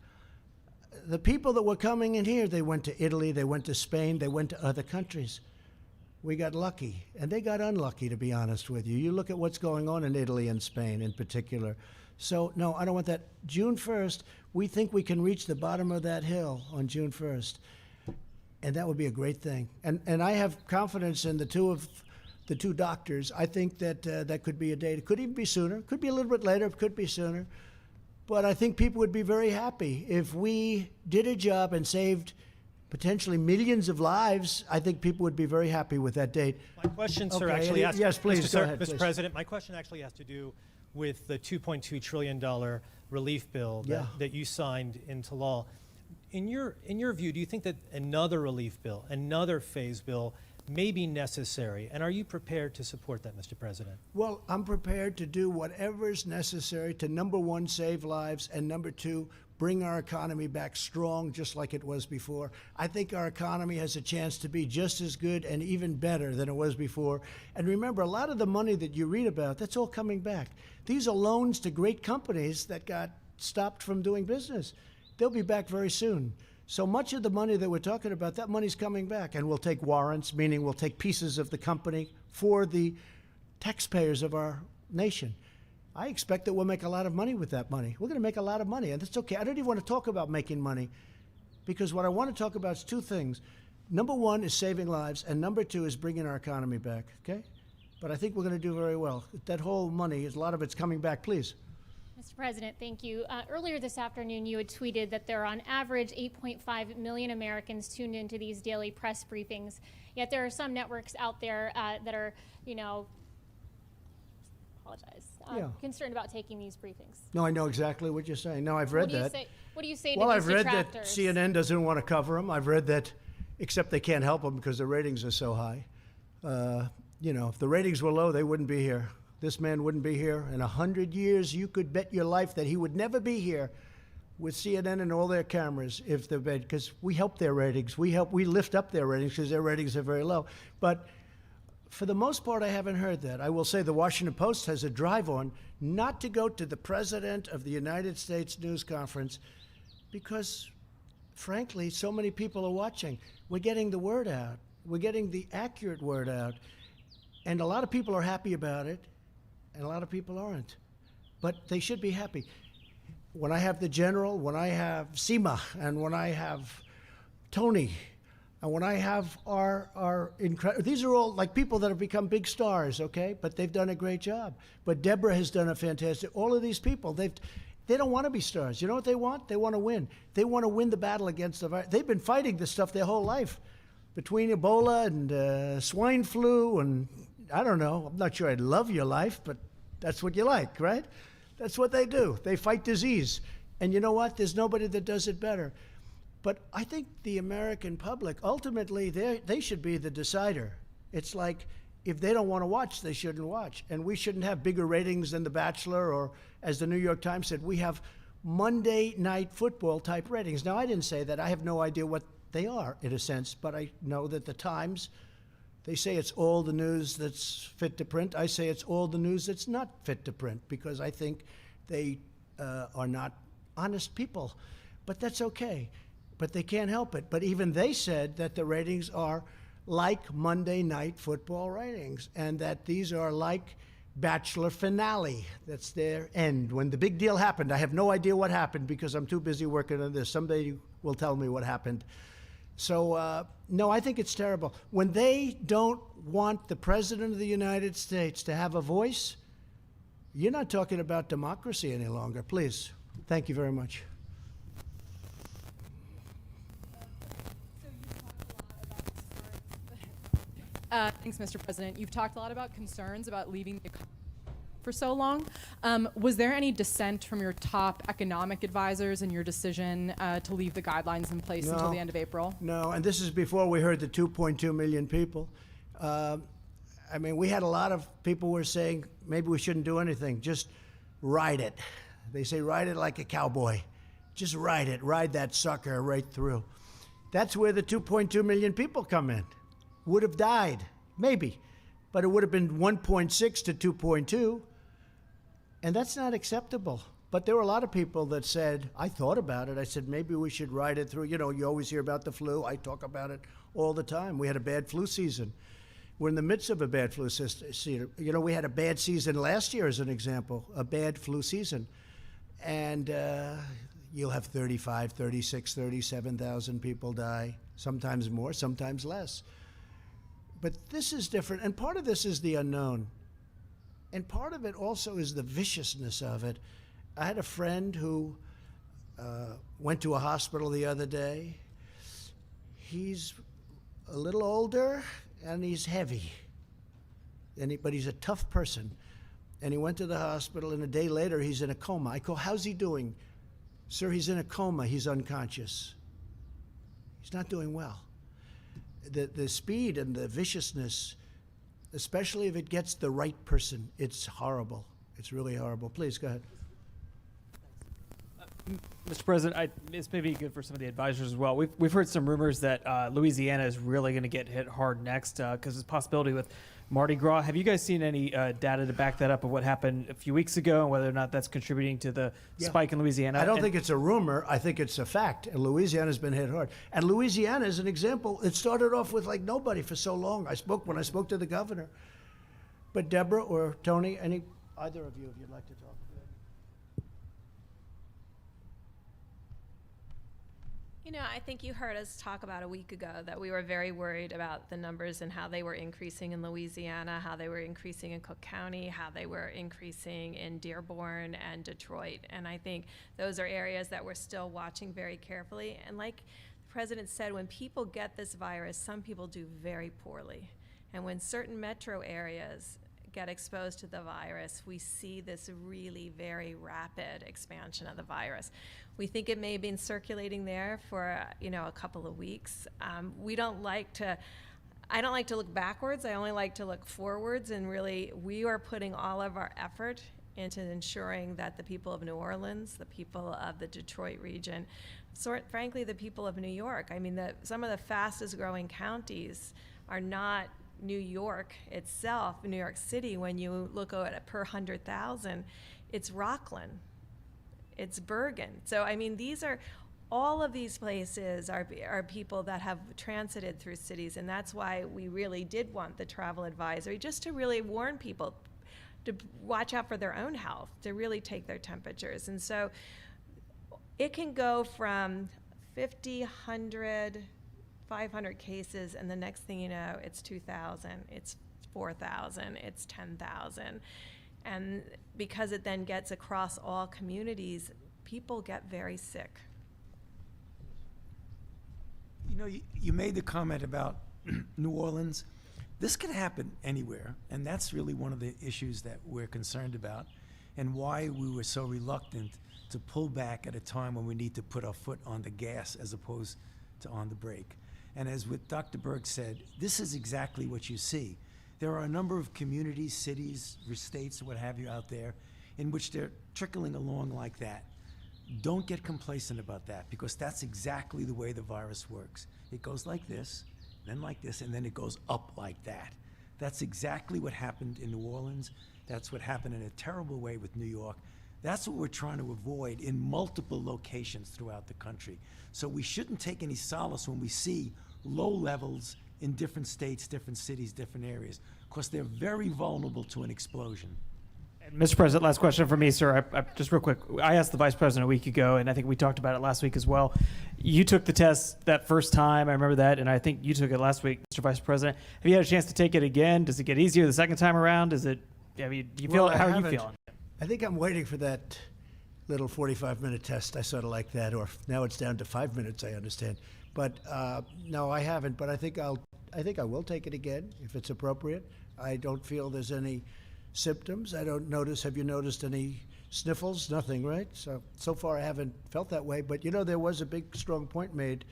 The people that were coming in here, they went to Italy, they went to Spain, they went to other countries. We got lucky, and they got unlucky, to be honest with you. You look at what's going on in Italy and Spain in particular. So, no, I don't want that. June 1st, we think we can reach the bottom of that hill on June 1st, and that would be a great thing. And I have confidence in the two doctors. I think that that could be a date. It could even be sooner. Could be a little bit later. It could be sooner. But I think people would be very happy if we did a job and saved potentially millions of lives. I think people would be very happy with that date. My question, sir, Okay, actually has yes, please, go Mr. ahead, Mr. please. President, my question actually has to do with the $2.2 trillion relief bill that you signed into law. In your view, do you think that another relief bill, another phase bill, may be necessary? And are you prepared to support that, Mr. President? Well, I'm prepared to do whatever's necessary to, number one, save lives, and number two, bring our economy back strong just like it was before. I think our economy has a chance to be just as good and even better than it was before. And remember, a lot of the money that you read about, that's all coming back. These are loans to great companies that got stopped from doing business. They'll be back very soon. So much of the money that we're talking about, that money's coming back, and we'll take warrants, meaning we'll take pieces of the company for the taxpayers of our nation. I expect that we'll make a lot of money with that money. We're going to make a lot of money, and that's okay. I don't even want to talk about making money, because what I want to talk about is two things. Number one is saving lives, and number two is bringing our economy back, okay? But I think we're going to do very well. That whole money, a lot of it's coming back. Please. Mr. President, thank you. Earlier this afternoon, you had tweeted that there are on average 8.5 million Americans tuned into these daily press briefings. Yet there are some networks out there that are, concerned about taking these briefings. No, I know exactly what you're saying. No, I've read that. What do you say to Well, these I've read detractors? that CNN doesn't want to cover them. I've read that, except they can't help them because the ratings are so high. If the ratings were low, they wouldn't be here. This man wouldn't be here. In 100 years, you could bet your life that he would never be here with CNN and all their cameras if they're bad, because we help their ratings. We lift up their ratings because their ratings are very low. But for the most part, I haven't heard that. I will say the Washington Post has a drive on not to go to the President of the United States news conference because, frankly, so many people are watching. We're getting the word out. We're getting the accurate word out. And a lot of people are happy about it, and a lot of people aren't. But they should be happy. When I have the General, when I have Seema, and when I have Tony, and when I have our incredible, these are all like people that have become big stars, okay? But they've done a great job. But Deborah has done a fantastic, all of these people, they don't want to be stars. You know what they want? They want to win. They want to win the battle against the virus. They've been fighting this stuff their whole life. Between Ebola and swine flu and, I don't know, I'm not sure I'd love your life, but that's what you like, right? That's what they do. They fight disease. And you know what? There's nobody that does it better. But I think the American public, ultimately, they should be the decider. It's like, if they don't want to watch, they shouldn't watch. And we shouldn't have bigger ratings than The Bachelor, or, as the New York Times said, we have Monday Night Football type ratings. Now, I didn't say that. I have no idea what they are, in a sense, but I know that the Times, they say it's all the news that's fit to print. I say it's all the news that's not fit to print, because I think they are not honest people. But that's okay. But they can't help it. But even they said that the ratings are like Monday Night Football ratings, and that these are like Bachelor finale. That's their end. When the big deal happened, I have no idea what happened because I'm too busy working on this. Somebody will tell me what happened. So, no, I think it's terrible. When they don't want the President of the United States to have a voice, you're not talking about democracy any longer. Please. Thank you very much. Thanks, Mr. President. You've talked a lot about concerns about leaving the economy for so long. Was there any dissent from your top economic advisors in your decision to leave the guidelines in place until the end of April? No, and this is before we heard the 2.2 million people. I mean, we had a lot of people who were saying maybe we shouldn't do anything, just ride it. They say ride it like a cowboy. Just ride it, ride that sucker right through. That's where the 2.2 million people come in. Would have died, maybe, but it would have been 1.6 to 2.2, and that's not acceptable. But there were a lot of people that said, I thought about it. I said, maybe we should ride it through. You know, you always hear about the flu. I talk about it all the time. We had a bad flu season. We're in the midst of a bad flu season. You know, we had a bad season last year, as an example, a bad flu season. And you'll have 35, 36, 37,000 people die, sometimes more, sometimes less. But this is different, and part of this is the unknown. And part of it also is the viciousness of it. I had a friend who went to a hospital the other day. He's a little older and he's heavy, but he's a tough person. And he went to the hospital, and a day later he's in a coma. I call, how's he doing? Sir, he's in a coma. He's unconscious. He's not doing well. The speed and the viciousness, especially if it gets the right person, it's horrible. It's really horrible. Please, go ahead. Mr. President, this may be good for some of the advisors as well. We've heard some rumors that Louisiana is really going to get hit hard next because there's a possibility with Mardi Gras. Have you guys seen any data to back that up of what happened a few weeks ago and whether or not that's contributing to the spike in Louisiana? I don't think it's a rumor. I think it's a fact. And Louisiana's been hit hard. And Louisiana is an example. It started off with like nobody for so long. When I spoke to the governor. But Deborah or Tony, either of you, if you'd like to talk. You know, I think you heard us talk about a week ago that we were very worried about the numbers and how they were increasing in Louisiana, how they were increasing in Cook County, how they were increasing in Dearborn and Detroit. And I think those are areas that we're still watching very carefully. And like the President said, when people get this virus, some people do very poorly. And when certain metro areas get exposed to the virus, we see this really very rapid expansion of the virus. We think it may have been circulating there for a couple of weeks. I don't like to look backwards. I only like to look forwards, and really we are putting all of our effort into ensuring that the people of New Orleans, the people of the Detroit region, frankly the people of New York. I mean, some of the fastest growing counties are not New York itself, New York City. When you look at it per 100,000, it's Rockland, it's Bergen. So I mean, all of these places are people that have transited through cities, and that's why we really did want the travel advisory, just to really warn people to watch out for their own health, to really take their temperatures. And so it can go from 50, 100, 500 cases, and the next thing you know, it's 2,000, it's 4,000, it's 10,000. And because it then gets across all communities, people get very sick. You know, you made the comment about New Orleans. This could happen anywhere, and that's really one of the issues that we're concerned about and why we were so reluctant to pull back at a time when we need to put our foot on the gas as opposed to on the brake. And as what Dr. Berg said, this is exactly what you see. There are a number of communities, cities, states, what have you out there in which they're trickling along like that. Don't get complacent about that, because that's exactly the way the virus works. It goes like this, then like this, and then it goes up like that. That's exactly what happened in New Orleans. That's what happened in a terrible way with New York. That's what we're trying to avoid in multiple locations throughout the country. So we shouldn't take any solace when we see low levels in different states, different cities, different areas, because they're very vulnerable to an explosion. And Mr. President, last question for me, sir. Just real quick, I asked the Vice President a week ago, and I think we talked about it last week as well. You took the test that first time, I remember that, and I think you took it last week, Mr. Vice President. Have you had a chance to take it again? Does it get easier the second time around? Do you feel, how are you feeling? I think I'm waiting for that little 45-minute test. I sort of like that, or now it's down to 5 minutes, I understand. But no, I haven't, but I think I will take it again if it's appropriate. I don't feel there's any symptoms. I don't notice, have you noticed any sniffles? Nothing, right? So far I haven't felt that way, but there was a big, strong point made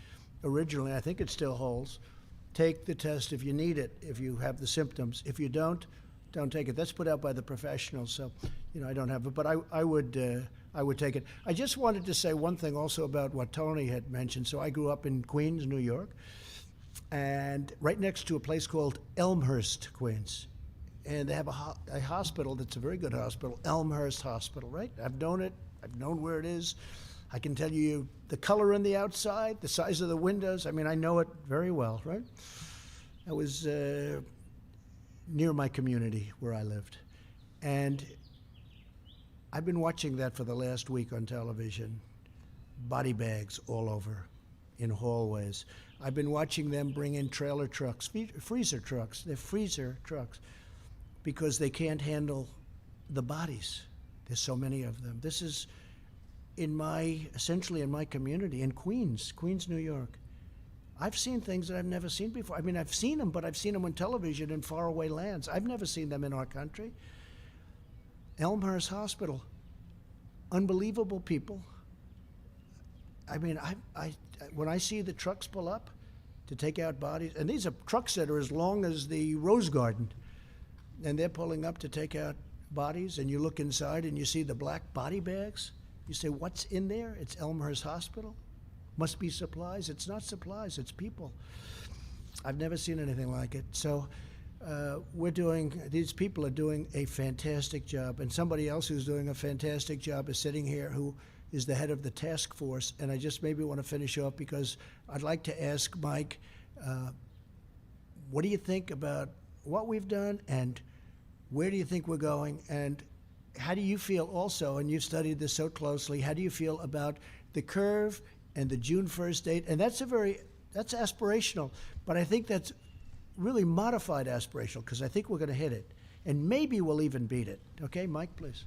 originally. I think it still holds. Take the test if you need it, if you have the symptoms. If you don't take it. That's put out by the professionals, so I don't have it, but I would take it. I just wanted to say one thing also about what Tony had mentioned. So I grew up in Queens, New York, and right next to a place called Elmhurst, Queens. And they have a hospital that's a very good hospital, Elmhurst Hospital, right? I've known it. I've known where it is. I can tell you the color on the outside, the size of the windows. I mean, I know it very well, right? I was near my community where I lived. And I've been watching that for the last week on television. Body bags all over in hallways. I've been watching them bring in trailer trucks, freezer trucks. They're freezer trucks because they can't handle the bodies. There's so many of them. This is essentially in my community, in Queens, New York. I've seen things that I've never seen before. I mean, I've seen them, but I've seen them on television in faraway lands. I've never seen them in our country. Elmhurst Hospital, unbelievable people. I mean, when I see the trucks pull up to take out bodies, and these are trucks that are as long as the Rose Garden, and they're pulling up to take out bodies, and you look inside and you see the black body bags. You say, what's in there? It's Elmhurst Hospital. Must be supplies. It's not supplies, it's people. I've never seen anything like it. So these people are doing a fantastic job, and somebody else who's doing a fantastic job is sitting here, who is the head of the task force. And I just maybe want to finish off because I'd like to ask Mike, what do you think about what we've done, and where do you think we're going, and how do you feel also, and you've studied this so closely, how do you feel about the curve and the June 1st date? And that's aspirational, but I think that's really modified aspirational, because I think we're going to hit it, and maybe we'll even beat it. Okay, Mike, please.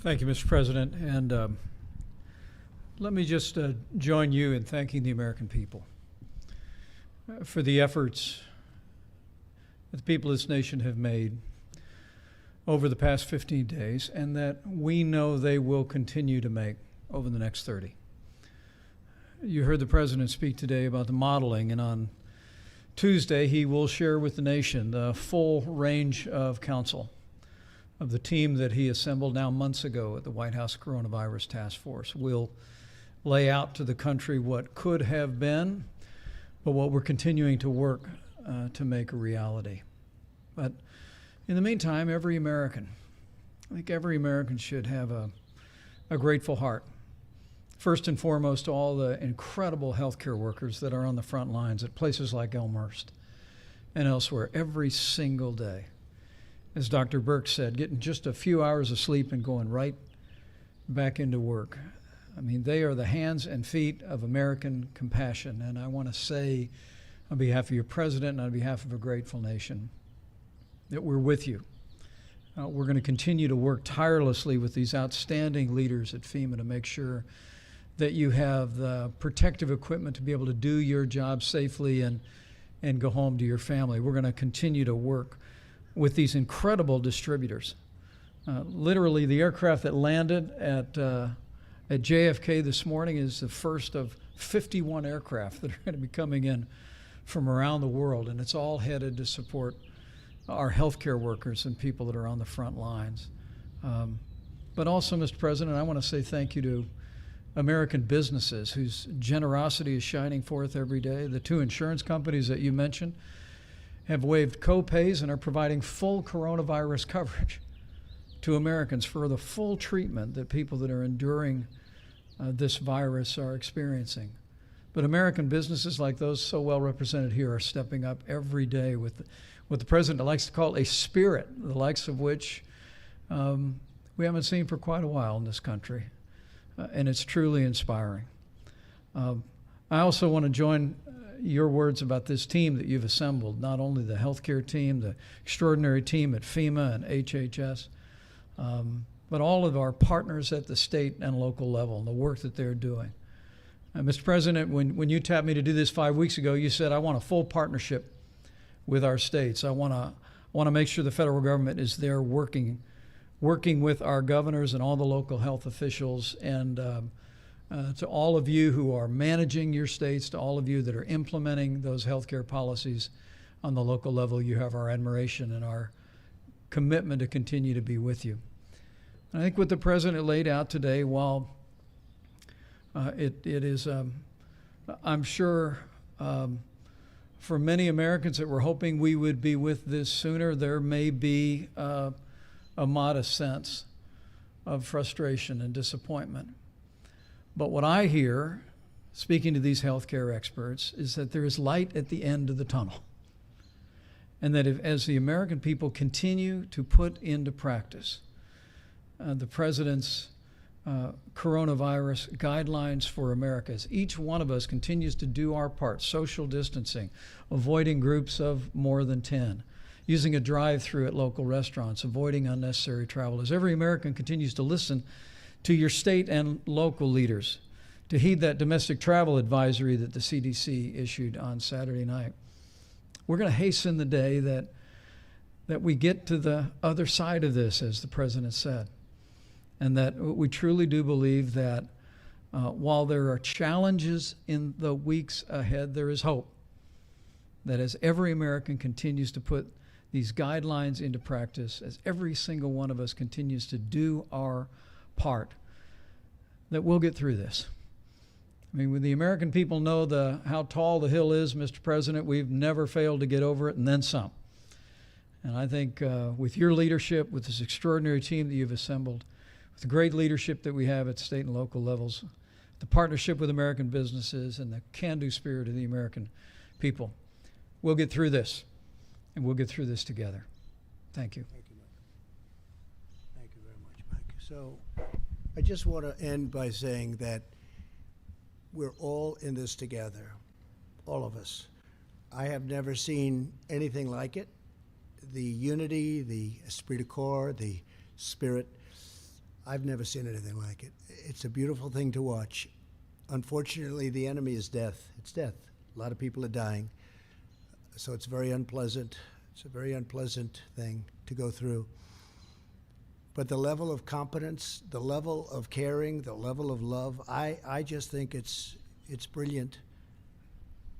Thank you, Mr. President, and let me just join you in thanking the American people for the efforts that the people of this nation have made over the past 15 days, and that we know they will continue to make over the next 30. You heard the President speak today about the modeling, and on Tuesday he will share with the nation the full range of counsel of the team that he assembled now months ago at the White House Coronavirus Task Force. We'll lay out to the country what could have been, but what we're continuing to work to make a reality. But in the meantime, I think every American should have a grateful heart. First and foremost, all the incredible healthcare workers that are on the front lines at places like Elmhurst and elsewhere every single day. As Dr. Burke said, getting just a few hours of sleep and going right back into work. I mean, they are the hands and feet of American compassion. And I want to say, on behalf of your president and on behalf of a grateful nation, that we're with you. We're going to continue to work tirelessly with these outstanding leaders at FEMA to make sure that you have the protective equipment to be able to do your job safely and go home to your family. We're going to continue to work with these incredible distributors. Literally, the aircraft that landed at JFK this morning is the first of 51 aircraft that are going to be coming in from around the world, and it's all headed to support our healthcare workers and people that are on the front lines. But also, Mr. President, I want to say thank you to American businesses whose generosity is shining forth every day. The two insurance companies that you mentioned have waived co-pays and are providing full coronavirus coverage to Americans for the full treatment that people that are enduring this virus are experiencing. But American businesses like those so well represented here are stepping up every day with what the President likes to call a spirit, the likes of which we haven't seen for quite a while in this country. And it's truly inspiring. I also want to join your words about this team that you've assembled, not only the healthcare team, the extraordinary team at FEMA and HHS, but all of our partners at the state and local level and the work that they're doing. Mr. President, when you tapped me to do this 5 weeks ago, you said, I want a full partnership with our states. I want to make sure the federal government is there working with our governors and all the local health officials, and to all of you who are managing your states, to all of you that are implementing those healthcare policies on the local level, you have our admiration and our commitment to continue to be with you. And I think what the President laid out today, while it is, I'm sure, for many Americans that were hoping we would be with this sooner, there may be a modest sense of frustration and disappointment. But what I hear, speaking to these healthcare experts, is that there is light at the end of the tunnel. And that as the American people continue to put into practice the President's coronavirus guidelines for America, as each one of us continues to do our part, social distancing, avoiding groups of more than 10, using a drive-through at local restaurants, avoiding unnecessary travel, as every American continues to listen to your state and local leaders, to heed that domestic travel advisory that the CDC issued on Saturday night. We're going to hasten the day that we get to the other side of this, as the President said, and that we truly do believe that while there are challenges in the weeks ahead, there is hope. That as every American continues to put these guidelines into practice, as every single one of us continues to do our part, that we'll get through this. I mean, when the American people know how tall the hill is, Mr. President, we've never failed to get over it, and then some. And I think with your leadership, with this extraordinary team that you've assembled, with the great leadership that we have at state and local levels, the partnership with American businesses, and the can-do spirit of the American people, we'll get through this, and we'll get through this together. Thank you. Thank you, Mike. Thank you very much, Mike. So I just want to end by saying that we're all in this together, all of us. I have never seen anything like it. The unity, the esprit de corps, the spirit, I've never seen anything like it. It's a beautiful thing to watch. Unfortunately, the enemy is death. It's death. A lot of people are dying. So it's very unpleasant. It's a very unpleasant thing to go through. But the level of competence, the level of caring, the level of love, I just think it's brilliant.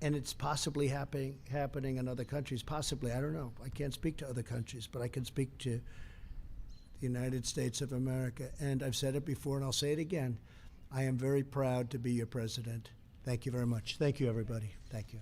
And it's possibly happening in other countries. Possibly, I don't know. I can't speak to other countries, but I can speak to the United States of America. And I've said it before, and I'll say it again. I am very proud to be your president. Thank you very much. Thank you, everybody. Thank you.